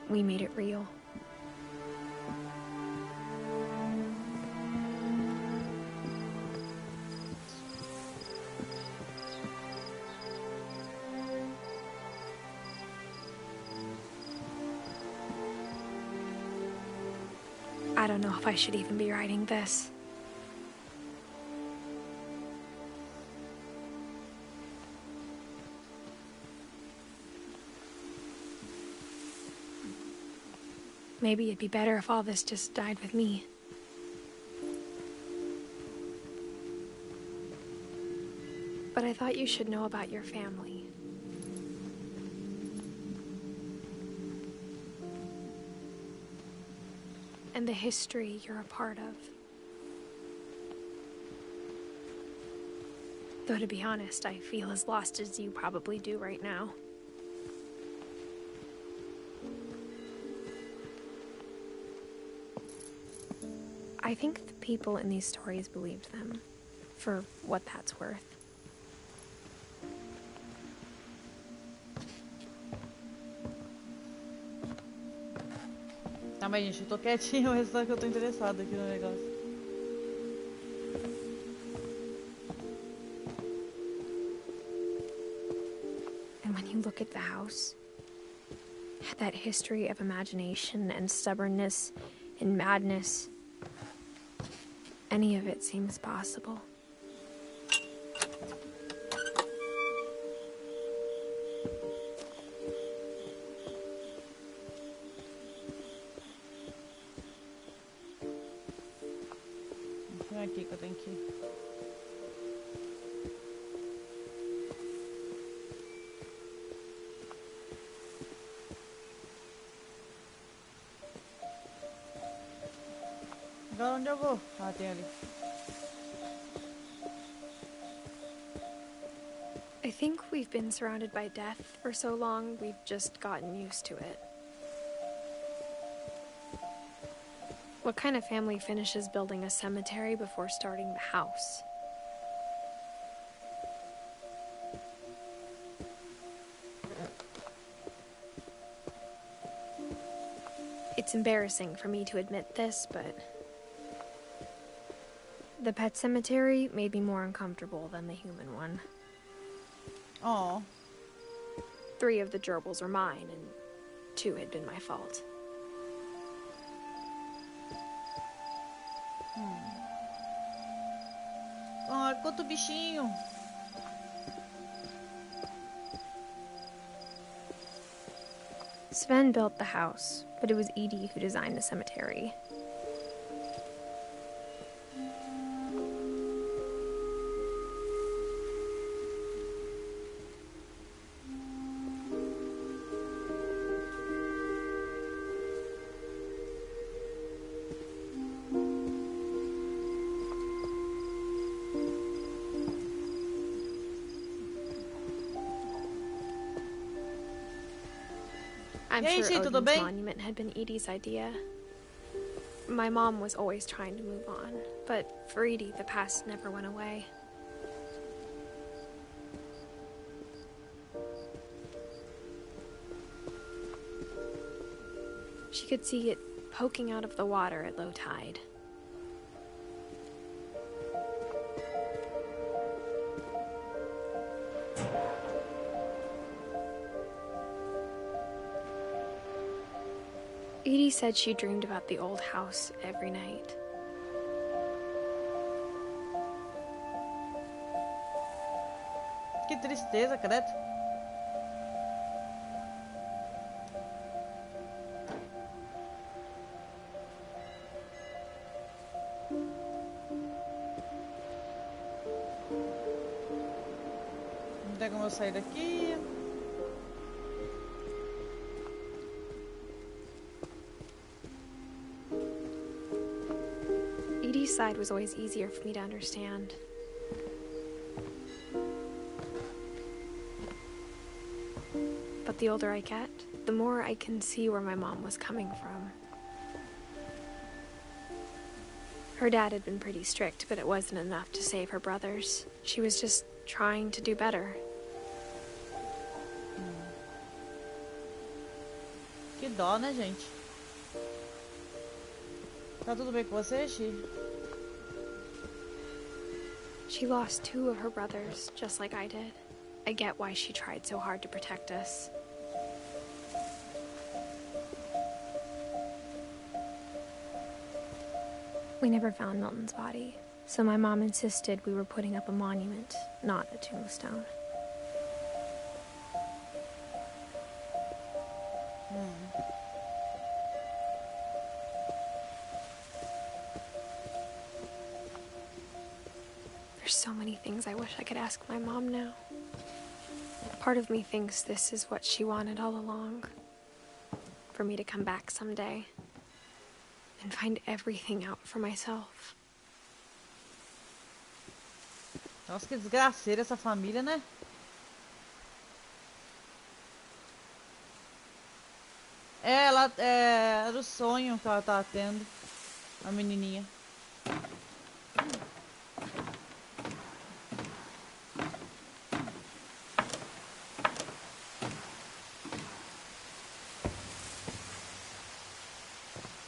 we made it real. I don't know if I should even be writing this. Maybe it'd be better if all this just died with me. But I thought you should know about your family. And the history you're a part of. Though to be honest, I feel as lost as you probably do right now. I think the people in these stories believed them, for what that's worth. Calma aí, gente, eu tô quietinho, mas só que eu tô interessada aqui no negócio. And when you look at the house, that history of imagination and stubbornness and madness, any of it seems possible. Aqui que eu tenho que ir. Agora onde eu vou? Ah, tem ali. I think we've been surrounded by death for so long, we've just gotten used to it. What kind of family finishes building a cemetery before starting the house? It's embarrassing for me to admit this, but the pet cemetery made me more uncomfortable than the human one. Oh. 3 of the gerbils are mine, and 2 had been my fault. Ai, quanto bichinho. Sven built the house, but it was Edie who designed the cemetery. I'm sure Odin's monument had been Edie's idea. My mom was always trying to move on, but for Edie, the past never went away. She could see it poking out of the water at low tide. Edie said she dreamed about the old house every night. Que tristeza, credo. Não tem como eu sair daqui. Edie's side was always easier for me to understand. But the older I get, the more I can see where my mom was coming from. Her dad had been pretty strict, but it wasn't enough to save her brothers. She was just trying to do better. Que dó, né, gente? Tá tudo bem com você, Xi? She lost 2 of her brothers, just like I did. I get why she tried so hard to protect us. We never found Milton's body, so my mom insisted we were putting up a monument, not a tombstone. There's so many things I wish I could ask my mom now. Part of me thinks this is what she wanted all along. For me to come back someday and find everything out for myself. Nossa, que desgraceira essa família, né? Ela era o sonho que ela tava tendo, a menininha.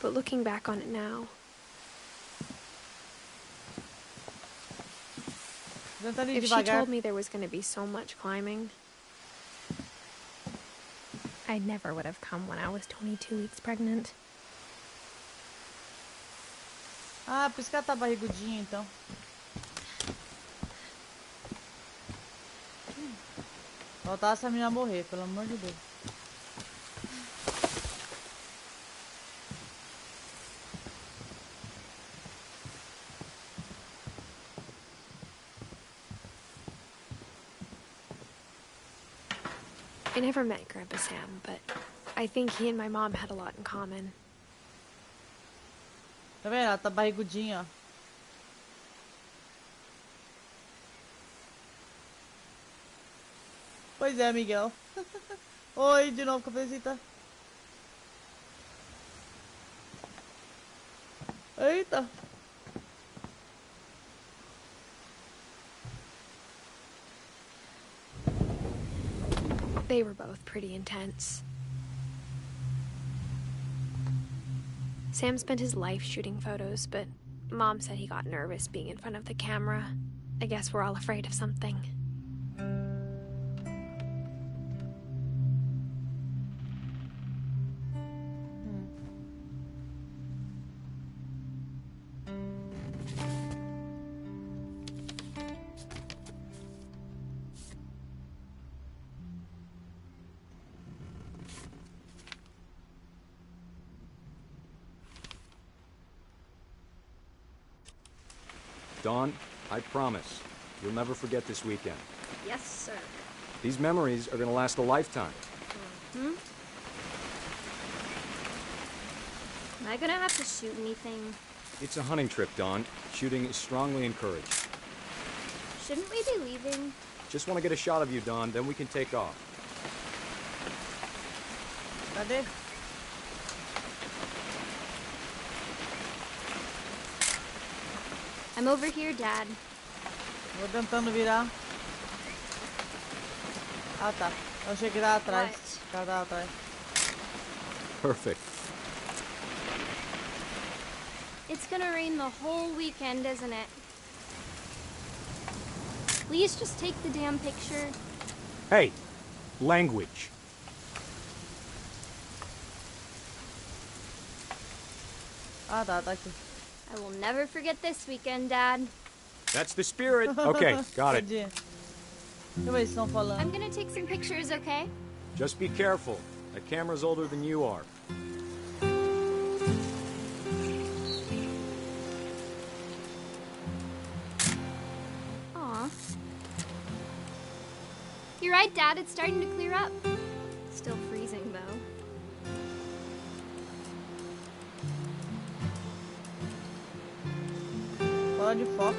But looking back on it now, if she told me there was going to be so much climbing, I never would have come when I was 22 weeks pregnant. Ah, por isso que ela tá barrigudinha, então. Faltava essa menina morrer, pelo amor de Deus. I never met Grandpa Sam, but I think he and my mom had a lot in common. Tá vendo? Ela tá barrigudinha, ó. Pois é, Miguel. Oi, de novo, cafezita. Eita. They were both pretty intense. Sam spent his life shooting photos, but Mom said he got nervous being in front of the camera. I guess we're all afraid of something. Dawn, I promise, you'll never forget this weekend. Yes, sir. These memories are gonna last a lifetime. Am I gonna have to shoot anything? It's a hunting trip, Dawn. Shooting is strongly encouraged. Shouldn't we be leaving? Just want to get a shot of you, Dawn, then we can take off. Cadê? I'm over here, Dad. Vou tentando virar. Ah, tá. Eu achei que tava atrás. O cara tava atrás. Perfect. It's gonna rain the whole weekend, isn't it? Please just take the damn picture. Hey, language. Ah, tá aqui. I will never forget this weekend, Dad. That's the spirit. Okay, got it. Deixa eu ver se estão falando. I'm gonna take some pictures, okay? Just be careful. That camera's older than you are. Aw. You're right, Dad. It's starting to clear up. Still freezing, though. Fala de foco.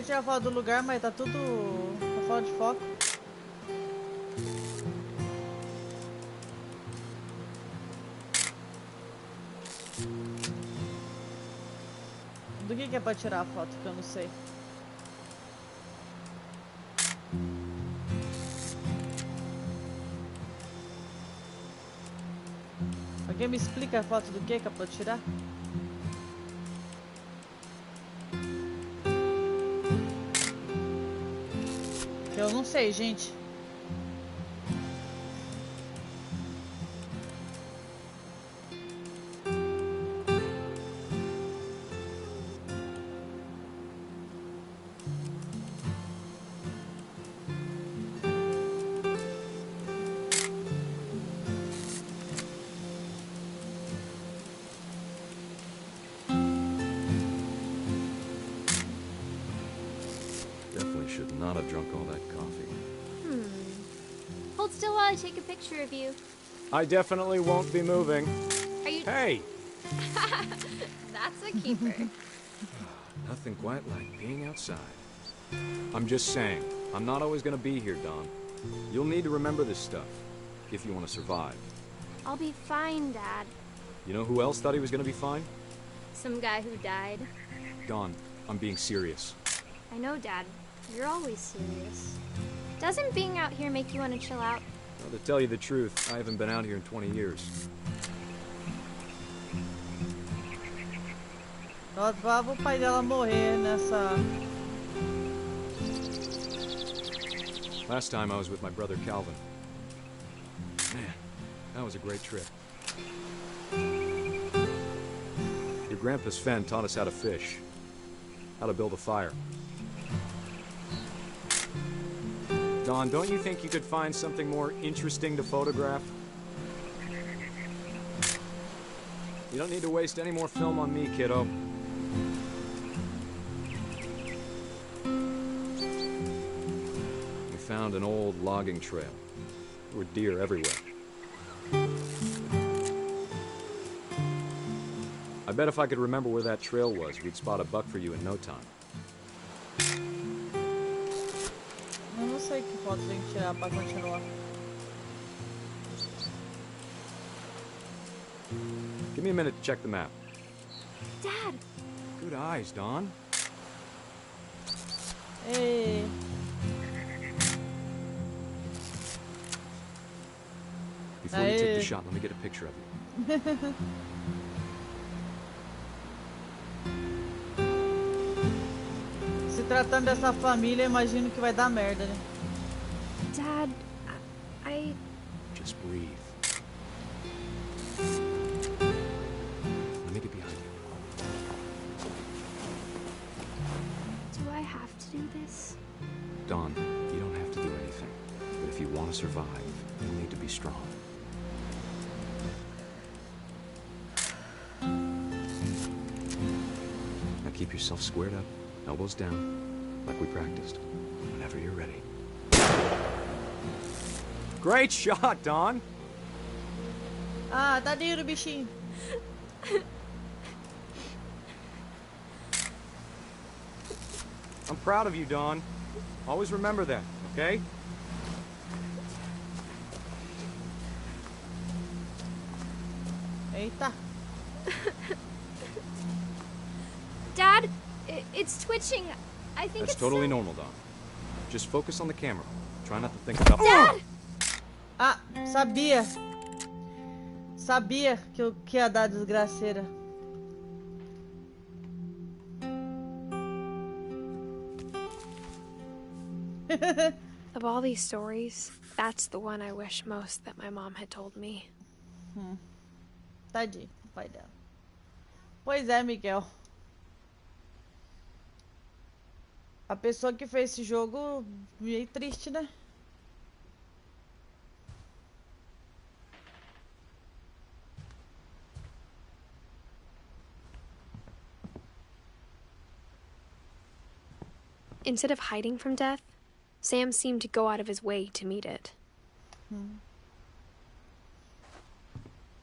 Queria tirar foto do lugar, mas tá tudo... tá fora de foco. Do que é pra tirar a foto, que eu não sei. Alguém me explica a foto do que é pra tirar? Eu não sei, gente. Should not have drunk all that coffee. Hold still while I take a picture of you. I definitely won't be moving. Are you... Hey! That's a keeper. Nothing quite like being outside. I'm just saying, I'm not always gonna be here, Dawn. You'll need to remember this stuff, if you want to survive. I'll be fine, Dad. You know who else thought he was gonna be fine? Some guy who died. Dawn, I'm being serious. I know, Dad. You're always serious. Doesn't being out here make you want to chill out? Well, to tell you the truth, I haven't been out here in 20 years. Nós vamos o pai dela morrer nessa... Last time I was with my brother Calvin. Man, that was a great trip. Your grandpa Sven taught us how to fish, how to build a fire. Dawn, don't you think you could find something more interesting to photograph? You don't need to waste any more film on me, kiddo. We found an old logging trail. There were deer everywhere. I bet if I could remember where that trail was, we'd spot a buck for you in no time. Eu não sei que foto tem que tirar pra continuar. Give me a minute to check the map. Dad! Good eyes, Dawn. Ei. Before you take the shot, let me get a picture of you. Se tratando dessa família, imagino que vai dar merda, né? Dad, I... Just breathe. Let me get behind you. Do I have to do this? Dawn, you don't have to do anything. But if you want to survive, you'll need to be strong. Now keep yourself squared up, elbows down, like we practiced. Whenever you're ready. Great shot, Dawn! Ah, tadinho do bichinho. I'm proud of you, Dawn. Always remember that, okay? Eita. Dad, it's twitching. I think That's it's totally normal, Dawn. Just focus on the camera. Try not to think about... Dad! Ah, sabia. Sabia que ia dar desgraceira. Of all these stories, that's the one I wish most that my mom had told me. Tadinho, pai dela. Pois é, Miguel. A pessoa que fez esse jogo, meio triste, né? Instead of hiding from death, Sam seemed to go out of his way to meet it.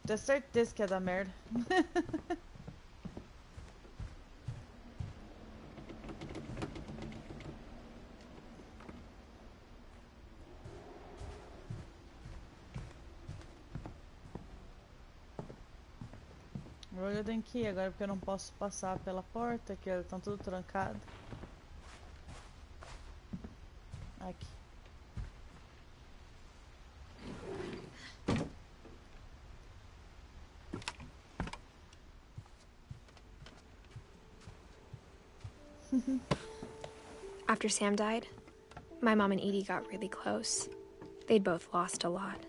Tenho certeza que ia dar merda. Agora eu tenho que ir agora porque eu não posso passar pela porta, que estão tudo trancado. Aqui. After Sam died, my mom and Edie got really close. They'd both lost a lot.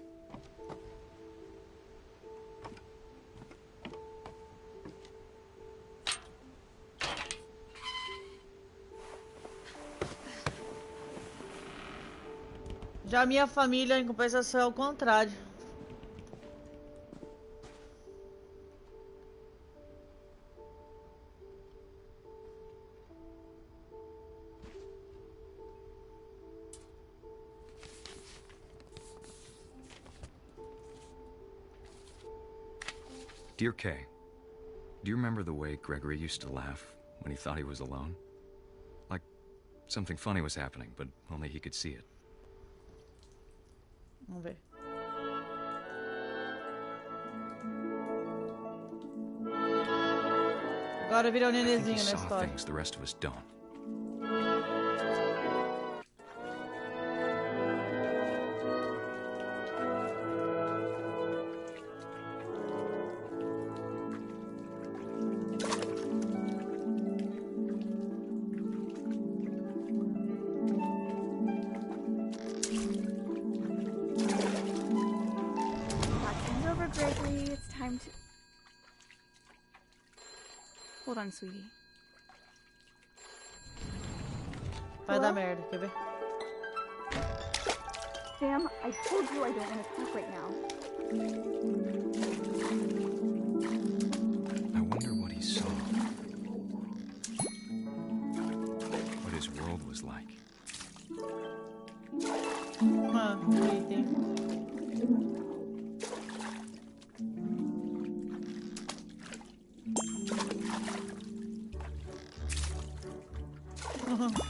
Já minha família, em compensação, é o contrário. Dear Kay, do you remember the way Gregory used to laugh when he thought he was alone? Like something funny was happening, but only he could see it. Vamos ver. Agora vira o nenezinho na história. Things the rest of us don't. Gregory, it's time to... Hold on, sweetie. Vai dar merda, quer ver? Sam, I told you I don't want to talk right now. I wonder what he saw. What his world was like. Waiting.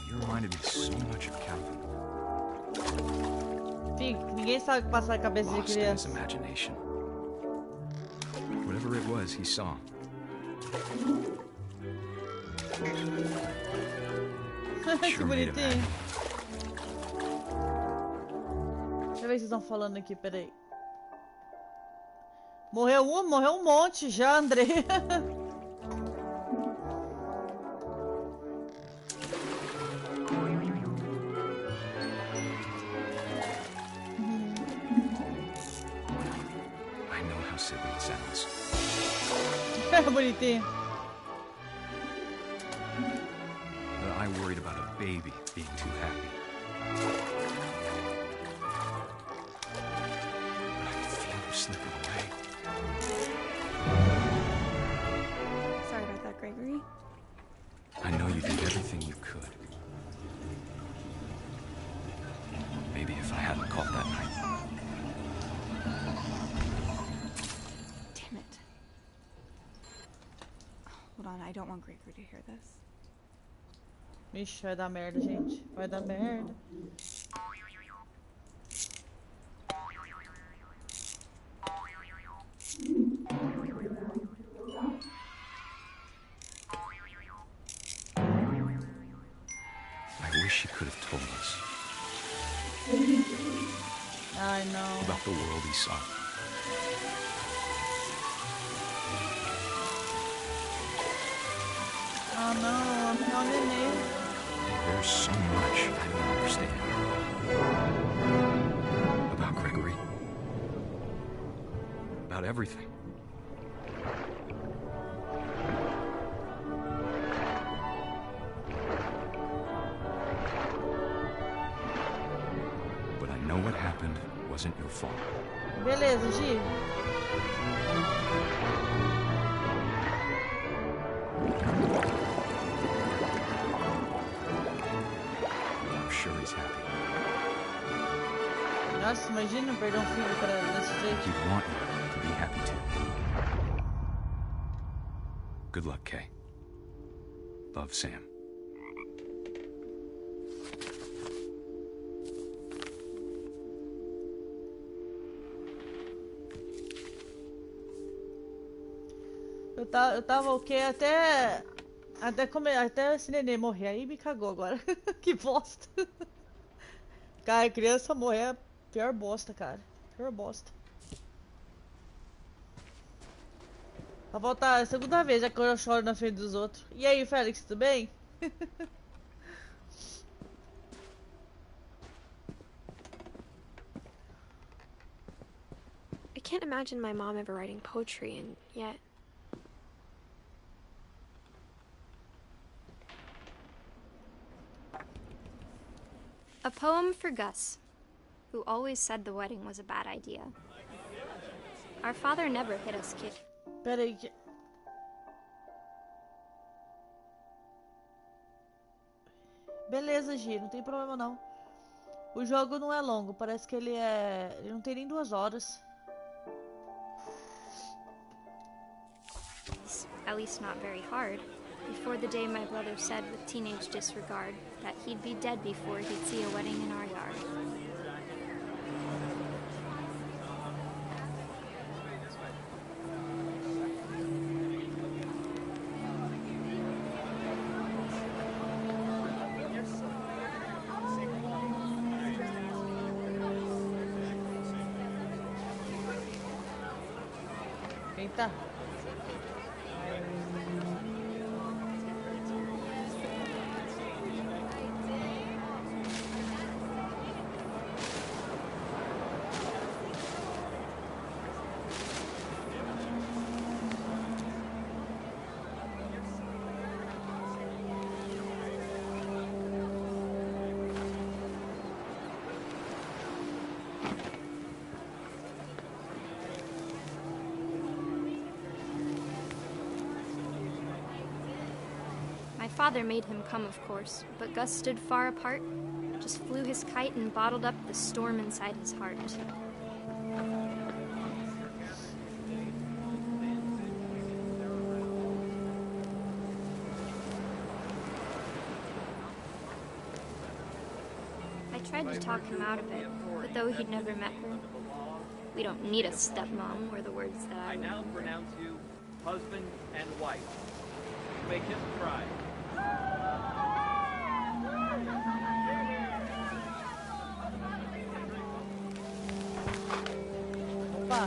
You reminded me so much of Calvin. Ninguém sabe passar a cabeça de Lost in his criança. imagination. Whatever it was, he saw. Que bonitinho. Deixa eu ver o que vocês estão falando aqui, peraí. Morreu um monte já, André. Bonitinho. But I worried about a baby being too happy. But I could feel her slipping away. Sorry about that, Gregory. I know you did everything you could. Maybe if I hadn't called that night. Hold on, I don't want Gregory to hear this. Vixe, vai dar merda, gente. Vai dar merda. I wish she could have told us. I know. About the world he saw. Oh no, I'm not in it. There's so much I don't understand. About Gregory. About everything. But I know what happened wasn't your fault. Beleza, Gi. Sure he's happy. Nossa, imagina perder um filho desse jeito. He'd want you to be happy too. Good luck, Kay. Love, Sam. Eu tava ok até esse neném morrer. Aí me cagou agora. Que bosta. Cara, criança morrer é a pior bosta, cara. Pior bosta. Vai voltar a segunda vez já que eu choro na frente dos outros. E aí, Félix, tudo bem? I can't imagine my mom ever writing poetry, and yet... A poem for Gus, who always said the wedding was a bad idea. Our father never hit us kids. Pera aí que... Beleza, Gi, não tem problema não. O jogo não é longo, parece que ele não tem nem 2 horas. At least not very hard. Before the day my brother said with teenage disregard that he'd be dead before he'd see a wedding in our yard. Eita. My father made him come, of course, but Gus stood far apart, just flew his kite and bottled up the storm inside his heart. I tried to talk him out of it, but though he'd never met her, "We don't need a stepmom," were the words that I now pronounce you husband and wife. You may kiss the bride.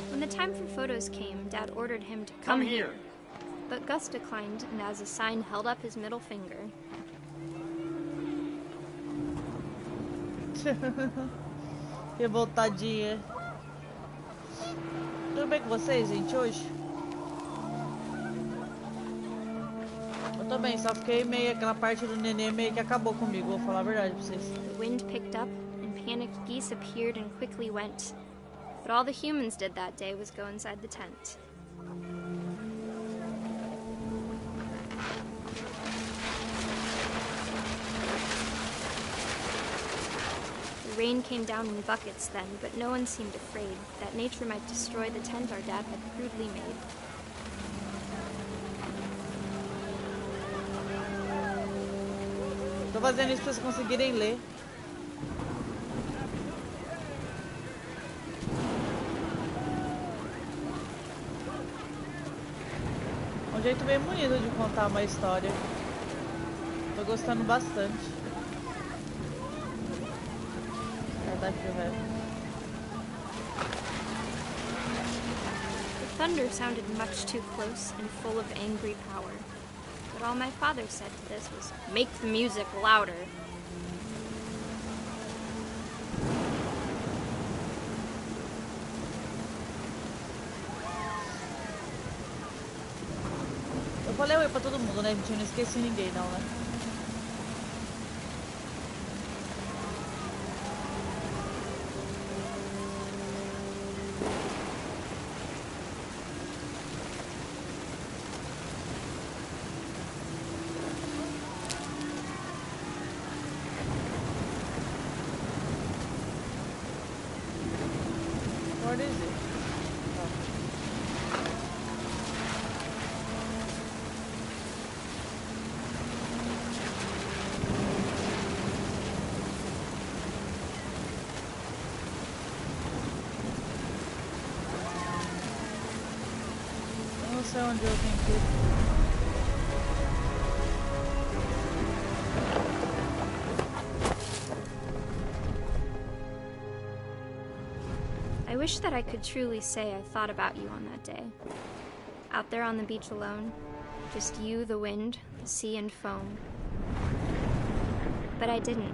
When the time for photos came, Dad ordered him to come here. But Gus declined and as a sign held up his middle finger. Revoltadinha. Tudo bem com vocês, gente, hoje? Eu tô bem, só fiquei meio... Aquela parte do neném meio que acabou comigo, vou falar a verdade pra vocês. The wind picked up and panicked geese appeared and quickly went. But all the humans did that day was go inside the tent. The rain came down in buckets then, but no one seemed afraid that nature might destroy the tent our dad had crudely made. Tô fazendo isso pra vocês conseguirem ler. Um jeito bem bonito de contar uma história. Tô gostando bastante. Vou dar aqui o resto. The thunder sounded much too close and full of angry power. But all my father said to this was, "Make the music louder." Eu falei oi pra todo mundo, né, gente? Eu não esqueci ninguém, não, né? What is it? sei onde eu tenho que ir. I wish that I could truly say I thought about you on that day. Out there on the beach alone, just you, the wind, the sea, and foam. But I didn't.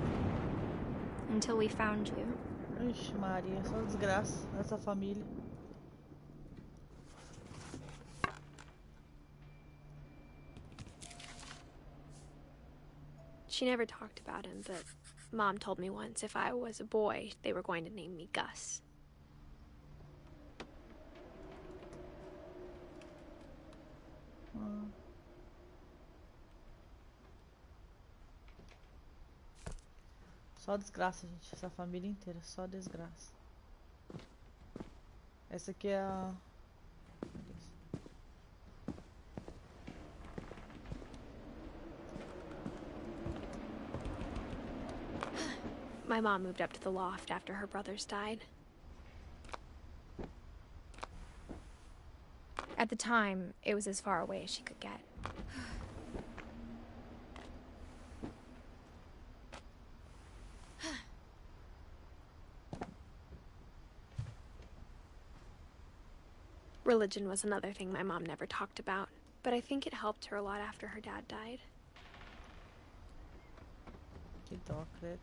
Until we found you. Ixi, Maria, só desgraça essa família. She never talked about him, but Mom told me once if I was a boy, they were going to name me Gus. Só desgraça, gente. Essa família inteira, só desgraça. Essa aqui é a... My mom moved up to the loft after her brothers died. At the time, it was as far away as she could get. Religion was another thing my mom never talked about, but I think it helped her a lot after her dad died. Que dó, credo.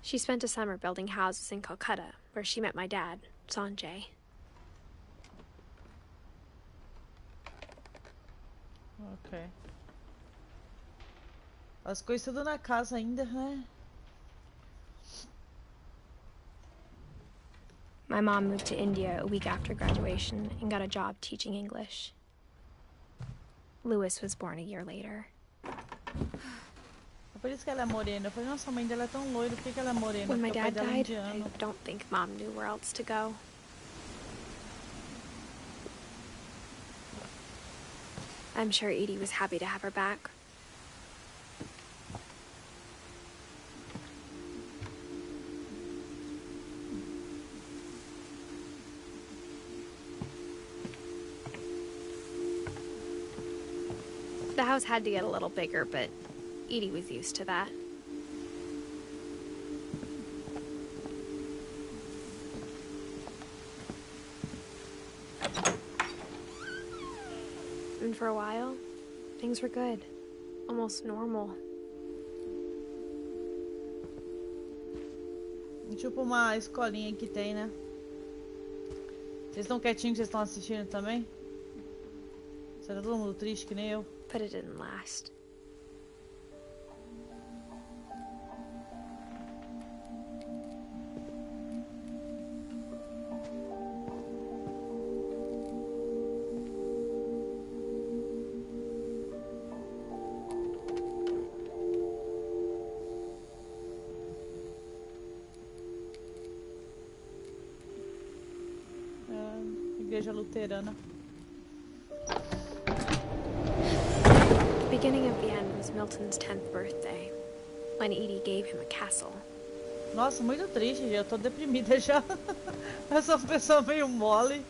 She spent a summer building houses in Calcutta, where she met my dad, Sanjay. Ok. As coisas tudo na casa ainda, né? My mom moved to India a week after graduation and got a job teaching English. Louis was born a year later. É por isso que ela é morena. Eu falei, nossa, a mãe dela é tão loira, por que ela é morena? When my Porque o pai dad dela é died, indiano. I don't think Mom knew where else to go. I'm sure Edie was happy to have her back. The house had to get a little bigger, but Edie was used to that. And for a while, things were good. Almost normal. Tipo uma escolinha que tem, né? Vocês estão quietinhos, vocês estão assistindo também? Será todo mundo triste que nem eu? But it didn't last. Igreja luterana. The beginning of the end was Milton's 10th birthday, when Edie gave him a castle. Nossa, muito triste, eu tô deprimida já. Eu sou uma pessoa meio mole.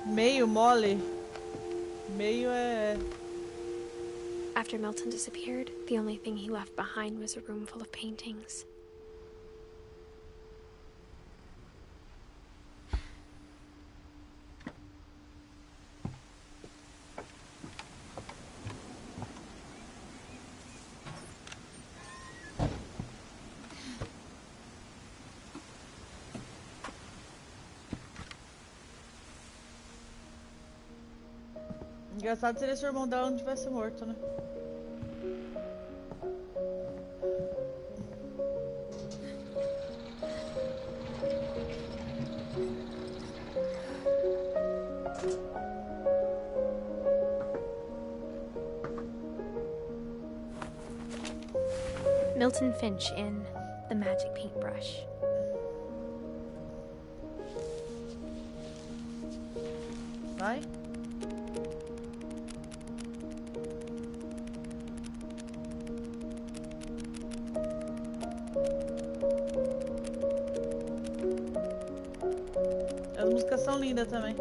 Meio mole. Meio é... After Milton disappeared, the only thing he left behind was a room full of paintings. Engraçado seria se o irmão dela não tivesse morto, né? Milton Finch in The Magic Paintbrush. Vai? músicas são lindas também.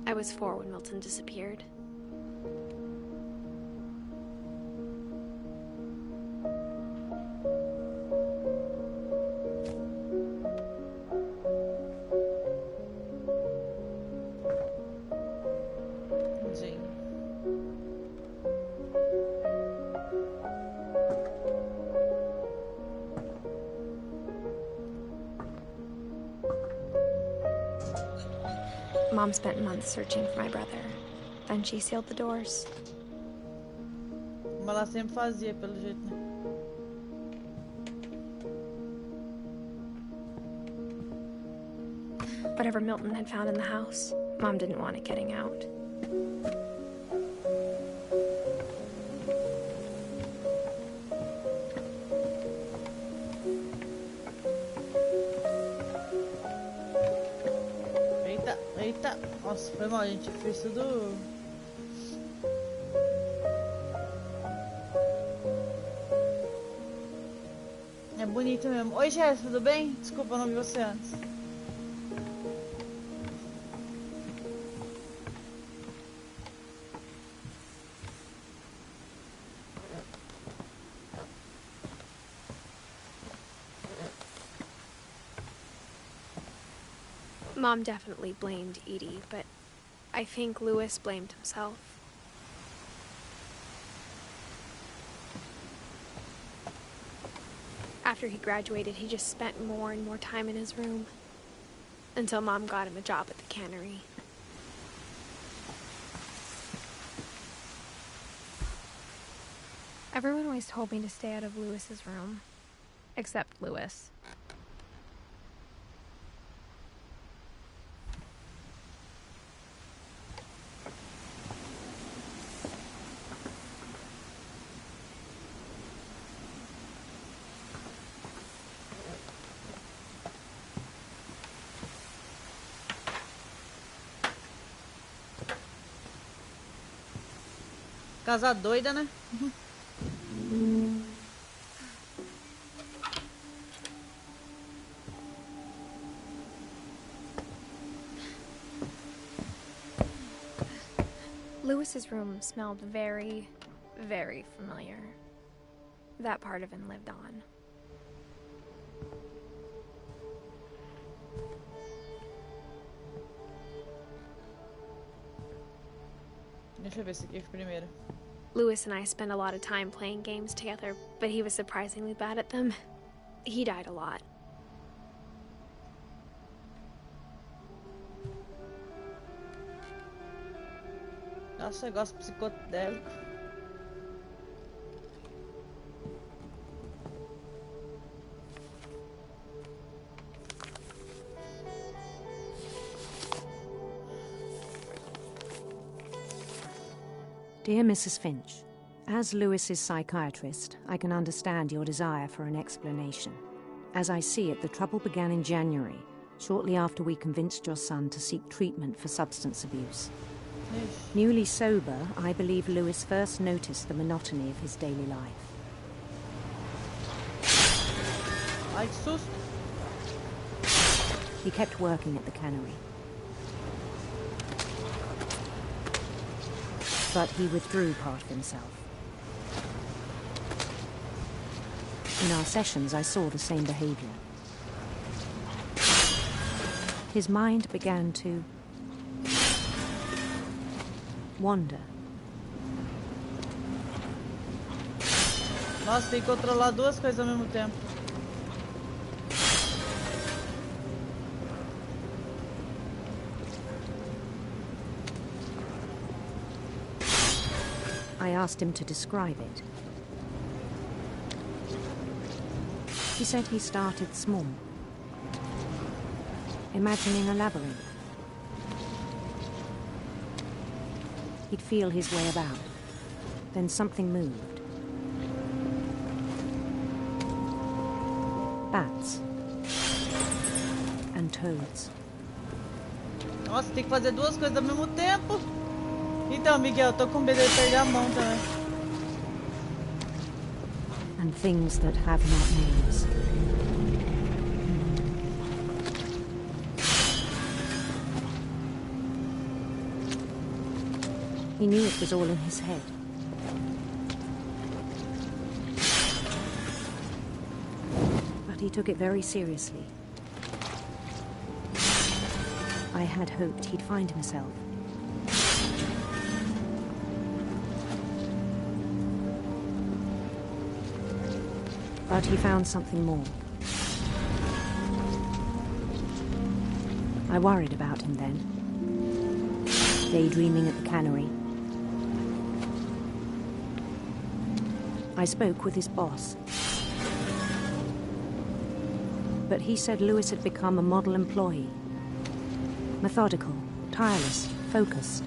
I was 4 when Milton disappeared. Sim. Mom spent months searching for my brother. Then she sealed the doors. Como ela sempre fazia, pelo jeito, né? Whatever Milton had found in the house, Mom didn't want it getting out. Eita, eita. Nossa, foi mal, gente. Fez tudo... É bonito mesmo. Oi, Jéssica, tudo bem? Desculpa, eu não vi você antes. Mom definitely blamed Edie, but I think Louis blamed himself. After he graduated, he just spent more and more time in his room. Until Mom got him a job at the cannery. Everyone always told me to stay out of Louis's room. Except Louis. Casa doida, né? Louis's room smelled very, very familiar. That part of him lived on. Deixa eu ver esse aqui primeiro. Louis and I spent a lot of time playing games together, but he was surprisingly bad at them. He died a lot. Nossa, negócio psicodélico. Dear Mrs. Finch, as Louis's psychiatrist, I can understand your desire for an explanation. As I see it, the trouble began in January, shortly after we convinced your son to seek treatment for substance abuse. Newly sober, I believe Louis first noticed the monotony of his daily life. Ai, que susto. He kept working at the cannery. But he withdrew part of himself. In our sessions, I saw the same behavior. His mind began to wander. Nossa, tem que controlar duas coisas ao mesmo tempo. I asked him to describe it. He said he started small, imagining a labyrinth. He'd feel his way about. Then something moved. bats, and toads. Nossa, tem que fazer duas coisas ao mesmo tempo. Então, Miguel, eu tô com medo de perder a mão também. And things that have not names. He knew it was all in his head. But he took it very seriously. I had hoped he'd find himself. But he found something more. I worried about him then, daydreaming at the cannery. I spoke with his boss. But he said Lewis had become a model employee. Methodical, tireless, focused.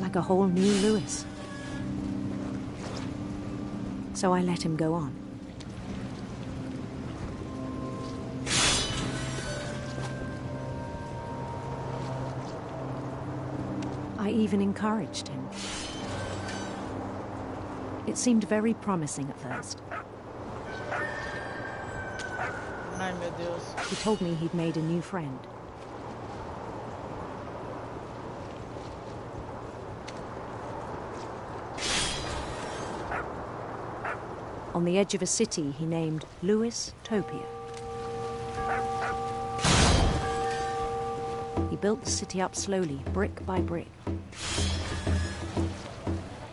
Like a whole new Lewis. So I let him go on. I even encouraged him. It seemed very promising at first. Ai, meu Deus. He told me he'd made a new friend. On the edge of a city he named Lewis Topia. He built the city up slowly, brick by brick.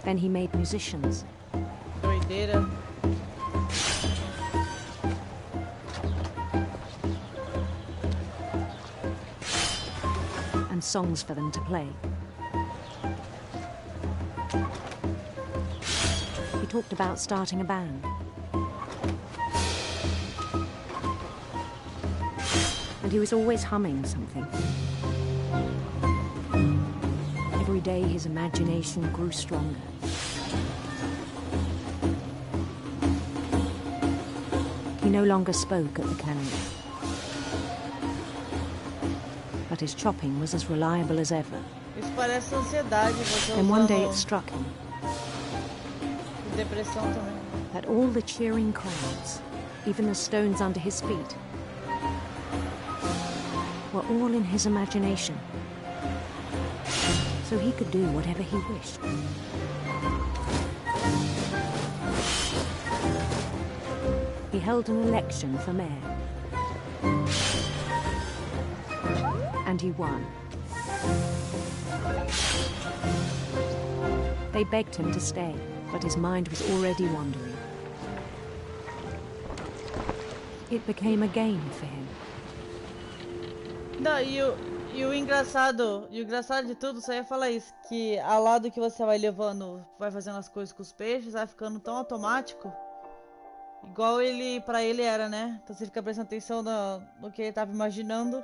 Then he made musicians. Doideira. And songs for them to play. He talked about starting a band. And he was always humming something. Every day his imagination grew stronger. He no longer spoke at the cannery. But his chopping was as reliable as ever. Isso parece ansiedade, você Then one day usando it struck him depressão também. that all the cheering crowds, even the stones under his feet, were all in his imagination. So he could do whatever he wished. He held an election for mayor. And he won. They begged him to stay, but his mind was already wandering. It became a game for him. Não, e o engraçado de tudo, só ia falar isso, que ao lado que você vai levando, vai fazendo as coisas com os peixes, vai ficando tão automático, igual pra ele era, né? Então você fica prestando atenção no que ele tava imaginando,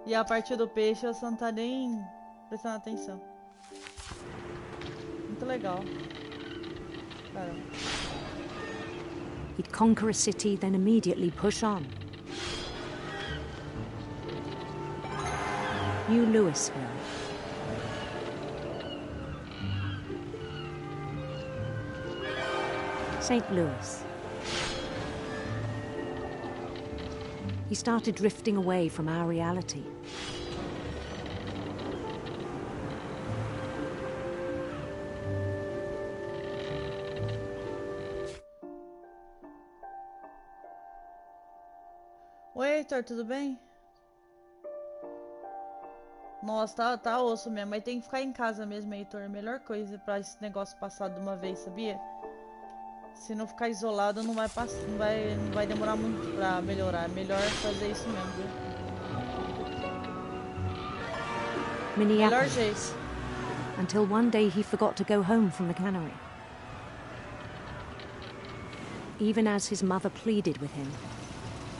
e a partir do peixe você não tá nem prestando atenção. Muito legal. Caramba. He'd conquer a city, then immediately push on. New Louisville. St. Louis. He started drifting away from our reality. Oi, Heitor, tudo bem? Nossa, tá osso mesmo, mas tem que ficar em casa mesmo, Heitor. Melhor coisa pra esse negócio passar de uma vez, sabia? Se não ficar isolado, não vai demorar muito pra melhorar. É melhor fazer isso mesmo, viu? Melhor jeito. Until one day he forgot to go home from the cannery. Even as his mother pleaded with him,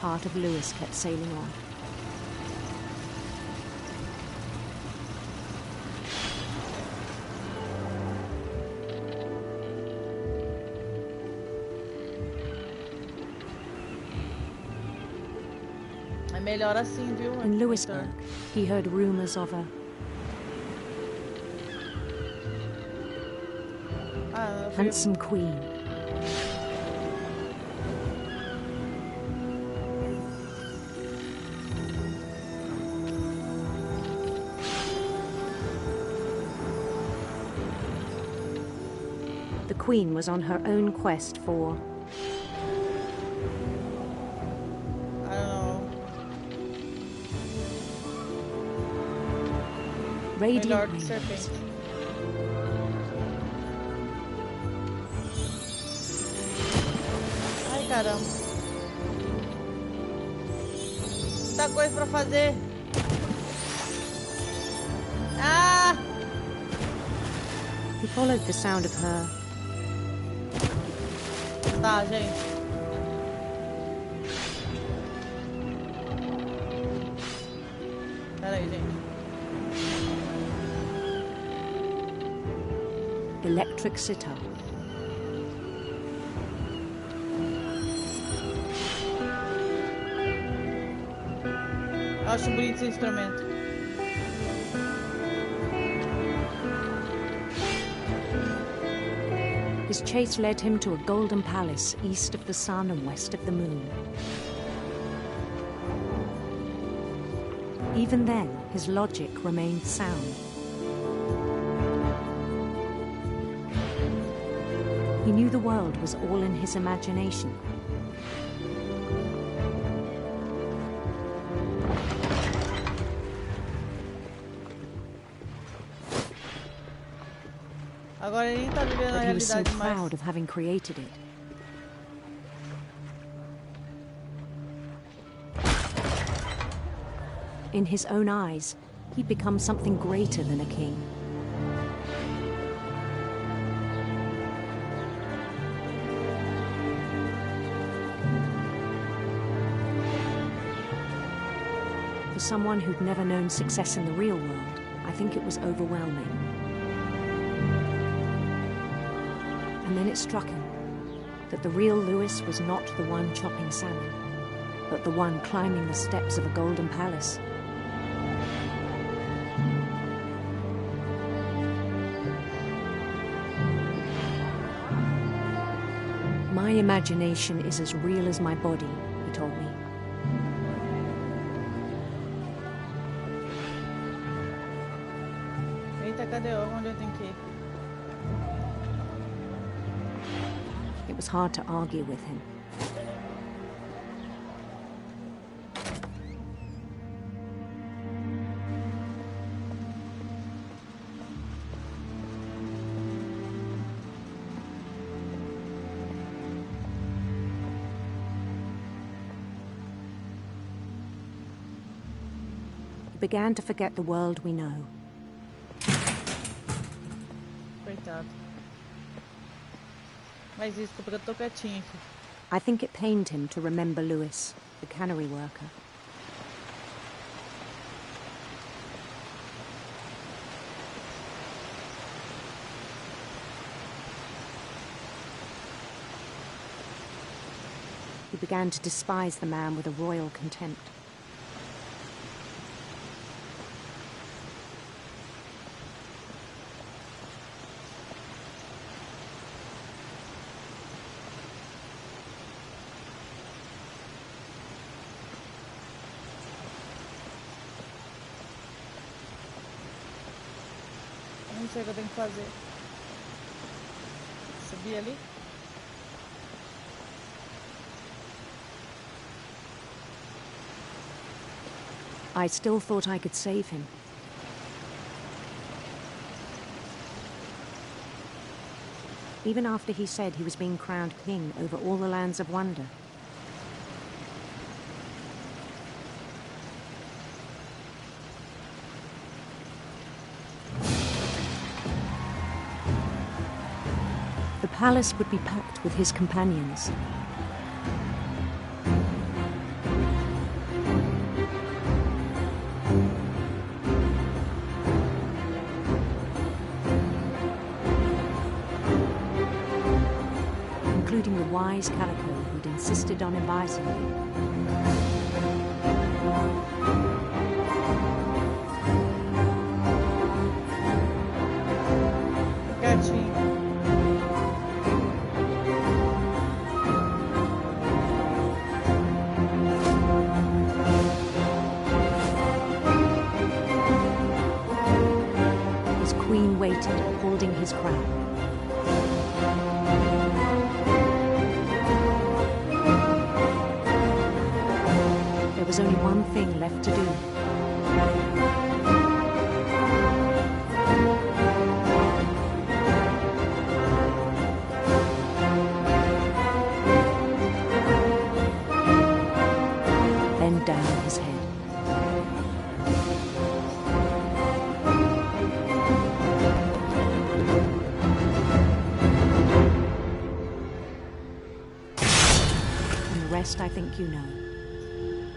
part of Lewis kept sailing on. melhor assim, viu? In Lewisburg, he heard rumors of a handsome queen. The queen was on her own quest for radiant rays. Ai, caramba. Muita coisa pra fazer. Ah! He followed the sound of her. Tá, gente. Pera aí, gente. Electric sitar. Eu acho bonito esse instrumento. His chase led him to a golden palace east of the sun and west of the moon. Even then, his logic remained sound. He knew the world was all in his imagination. Agora ele tá vivendo a But he was so realidade mais. proud of having created it. In his own eyes, he'd become something greater than a king. For someone who'd never known success in the real world, I think it was overwhelming. And then it struck him that the real Lewis was not the one chopping salmon, but the one climbing the steps of a golden palace. My imagination is as real as my body, he told me. Eita, cadê eu? Onde eu tenho que ir? It was hard to argue with him. He began to forget the world we know. Coitado. Mas isso porque eu tô quietinho aqui. I think it pained him to remember Lewis, the cannery worker. He began to despise the man with a royal contempt. Não sei o que eu tenho que fazer. Subir ali? I still thought I could save him. Even after he said he was being crowned king over all the lands of wonder. The palace would be packed with his companions. Including the wise Calico who'd insisted on advising me. his crown. There was only one thing left to do. Bend down his head. And the rest I think you know.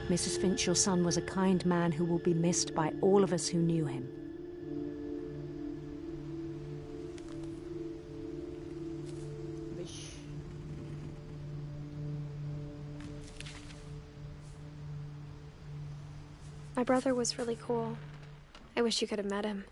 Mrs. Finch, your son was a kind man who will be missed by all of us who knew him. My brother was really cool. I wish you could have met him.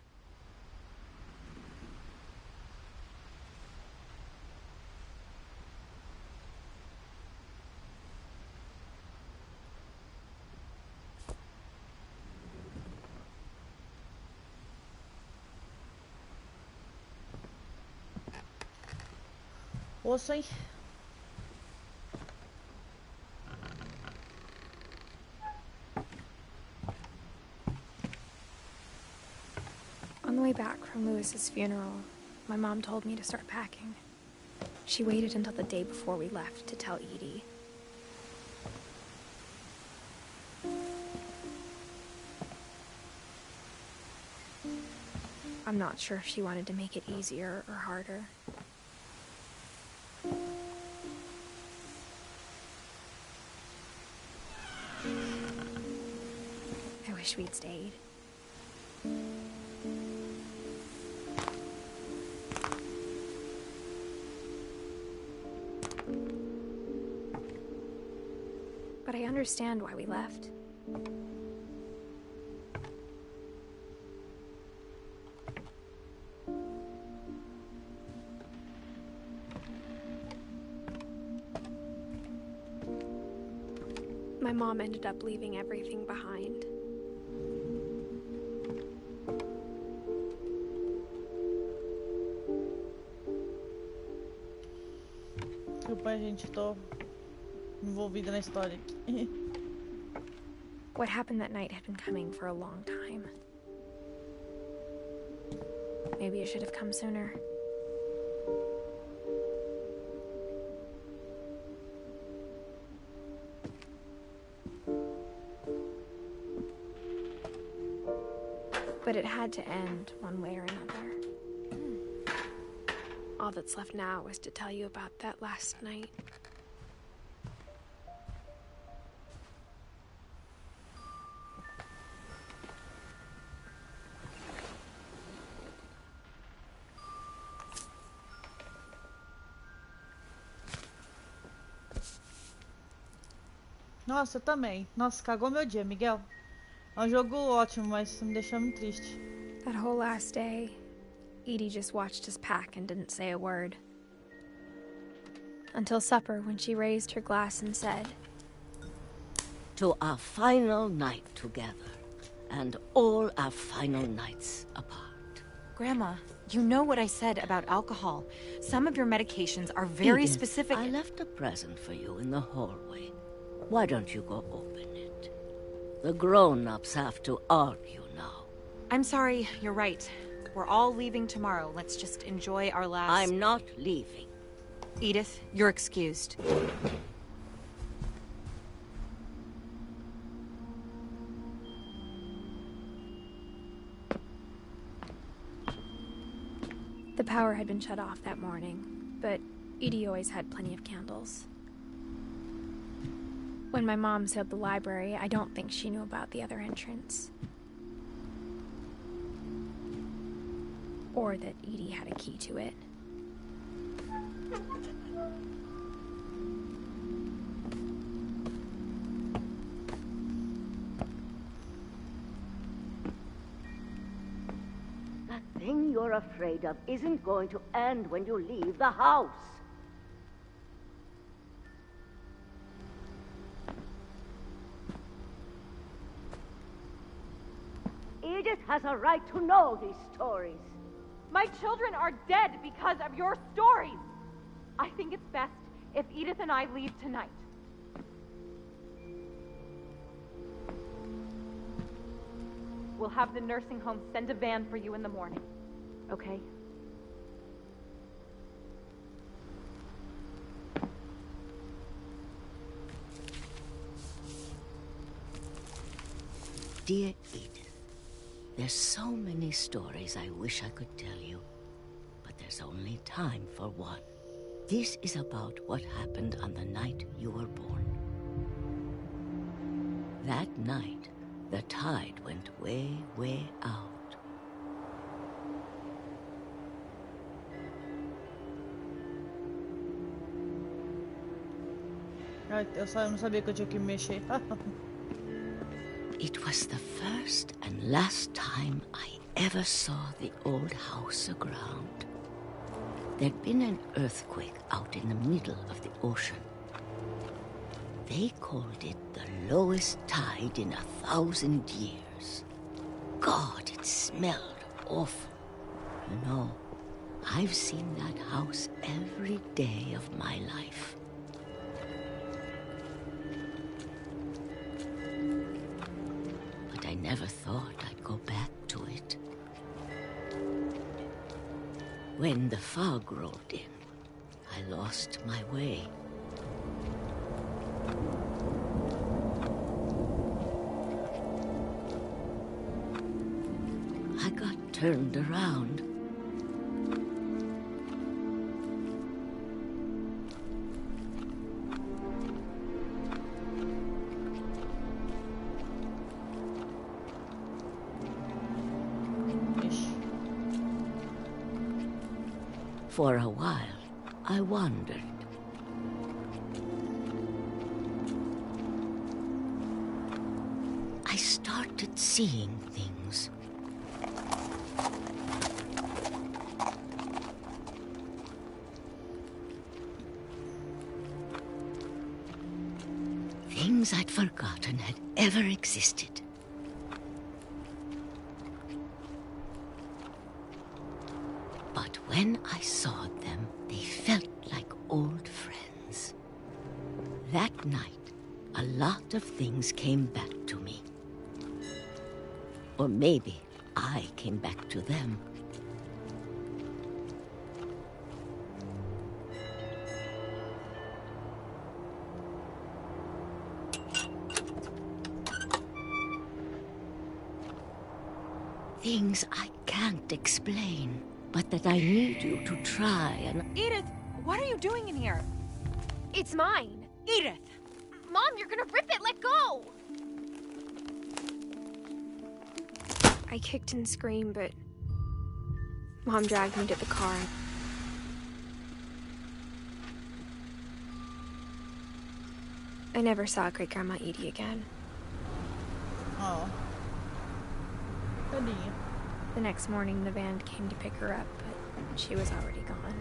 Osso, hein? On the way back from Lewis's funeral, my mom told me to start packing. She waited until the day before we left to tell Edie. I'm not sure if she wanted to make it easier or harder. I wish we'd stayed. But I understand why we left. My mom ended up leaving everything behind. Desculpa, gente, tô envolvida na história aqui. What happened that night had been coming for a long time. Maybe it should have come sooner. But it had to end one way or another. All that's left now is to tell you about that last night. Nossa, eu também. Nossa, cagou meu dia, Miguel. É um jogo ótimo, mas me deixou muito triste. That whole last day, Edie just watched us pack and didn't say a word. Until supper, when she raised her glass and said, "To our final night together, and all our final nights apart." Grandma, you know what I said about alcohol. Some of your medications are very Edith, specific. I left a present for you in the hallway. Why don't you go open it? The grown-ups have to argue now. I'm sorry, you're right. We're all leaving tomorrow. Let's just enjoy our last... I'm not leaving. Edith, you're excused. The power had been shut off that morning, but Edie always had plenty of candles. When my mom sealed the library, I don't think she knew about the other entrance. Or that Edie had a key to it. That thing you're afraid of isn't going to end when you leave the house. Edith has a right to know these stories. My children are dead because of your stories. I think it's best if Edith and I leave tonight. We'll have the nursing home send a van for you in the morning, okay? Dear Edith, there's so many stories I wish I could tell you, but there's only time for one. This is about what happened on the night you were born. That night, the tide went way, way out. Eu só não sabia que eu tinha que mexer. It was the first and last time I ever saw the old house aground. There'd been an earthquake out in the middle of the ocean. They called it the lowest tide in 1,000 years. God, it smelled awful. You know, I've seen that house every day of my life. But I never thought I'd go back to it. When the fog rolled in, I lost my way. I got turned around. For a while, I wandered. I started seeing things. Things I'd forgotten had ever existed. But when I saw them, they felt like old friends. That night, a lot of things came back to me. Or maybe I came back to them. Things I can't explain, but that I need you to try and... Edith, what are you doing in here? It's mine. Edith! Mom, you're gonna rip it! Let go! I kicked and screamed, but Mom dragged me to the car. I never saw Great-Grandma Edie again. Oh. Tadinha. The next morning, the van came to pick her up, but she was already gone.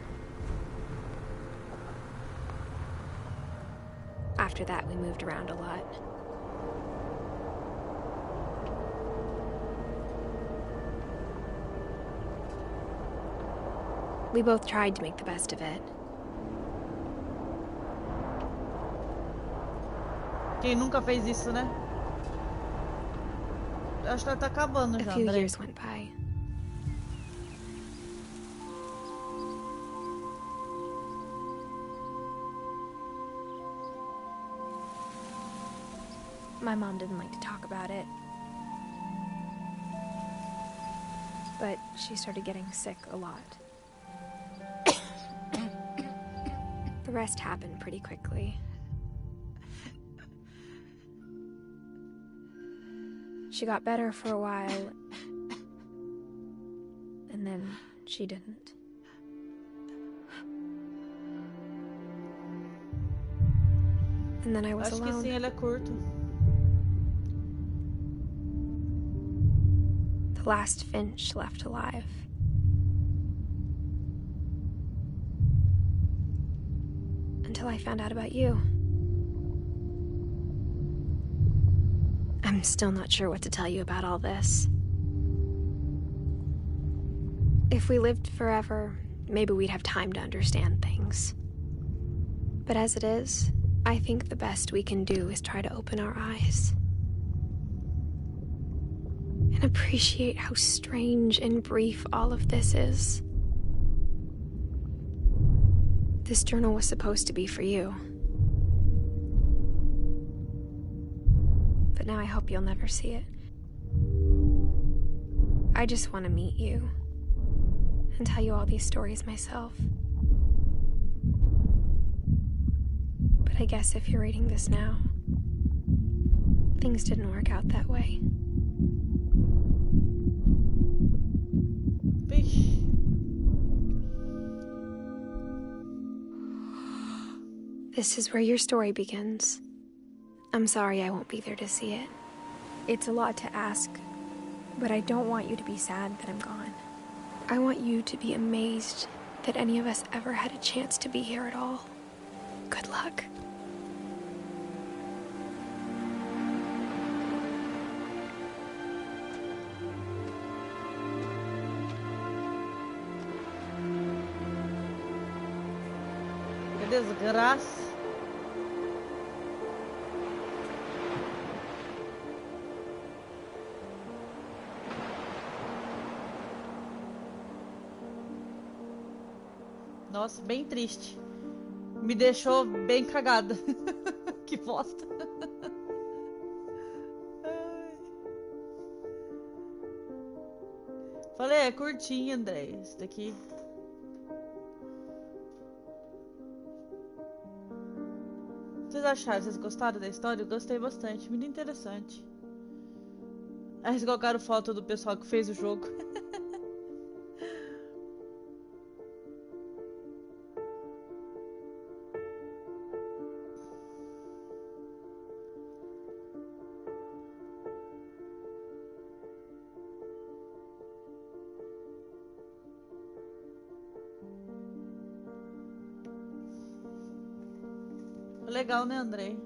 After that, we moved around a lot. We both tried to make the best of it. Quem nunca fez isso, né? Acho que ela tá acabando já, A few André. years went by. My mom didn't like to talk about it. But she started getting sick a lot. The rest happened pretty quickly. She got better for a while, and then she didn't. And then I was Acho alone. que sim, ele é curto. The last Finch left alive. Until I found out about you. I'm still not sure what to tell you about all this. If we lived forever, maybe we'd have time to understand things. But as it is, I think the best we can do is try to open our eyes. And appreciate how strange and brief all of this is. This journal was supposed to be for you. But now I hope you'll never see it. I just want to meet you and tell you all these stories myself. But I guess if you're reading this now, things didn't work out that way. This is where your story begins. I'm sorry I won't be there to see it. It's a lot to ask, but I don't want you to be sad that I'm gone. I want you to be amazed that any of us ever had a chance to be here at all. Good luck. Que desgraça. Nossa, bem triste. Me deixou bem cagada. Que bosta. Ai. Falei, é curtinho, André. Esse daqui. Vocês acharam? Vocês gostaram da história? Eu gostei bastante. Muito interessante. Aí eles colocaram foto do pessoal que fez o jogo. Legal, né, Andrei?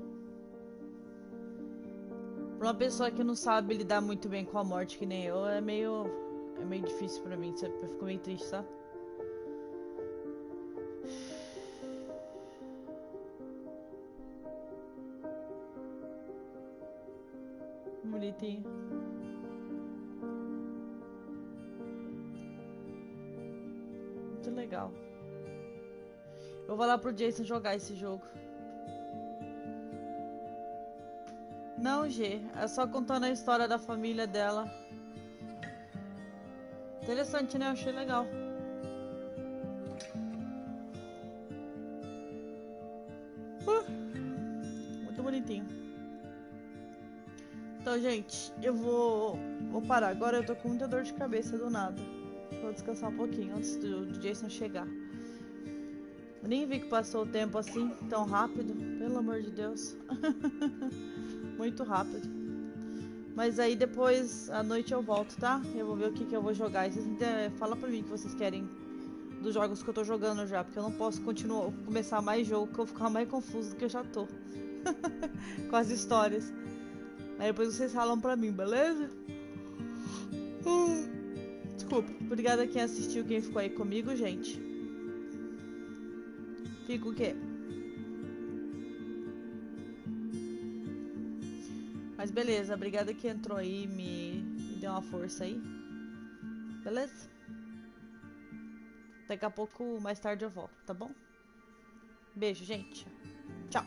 Pra uma pessoa que não sabe lidar muito bem com a morte, que nem eu, é meio difícil pra mim. Eu fico meio triste, sabe? Bonitinho. Muito legal. Eu vou lá pro Jason jogar esse jogo. Não, G, é só contando a história da família dela. Interessante, né? Eu achei legal. Muito bonitinho. Então, gente, eu vou parar. Agora eu tô com muita dor de cabeça do nada. Vou descansar um pouquinho antes do Jason chegar. Eu nem vi que passou o tempo assim, tão rápido. Pelo amor de Deus. Muito rápido. Mas aí depois, à noite eu volto, tá? Eu vou ver o que eu vou jogar. E vocês falam pra mim o que vocês querem dos jogos que eu tô jogando já. Porque eu não posso começar mais jogo, que eu vou ficar mais confuso do que eu já tô. Com as histórias. Aí depois vocês falam pra mim, beleza? Desculpa. Obrigada a quem assistiu, quem ficou aí comigo, gente. Fico o quê? Mas beleza, obrigada que entrou aí, me deu uma força aí. Beleza? Daqui a pouco, mais tarde eu volto, tá bom? Beijo, gente. Tchau.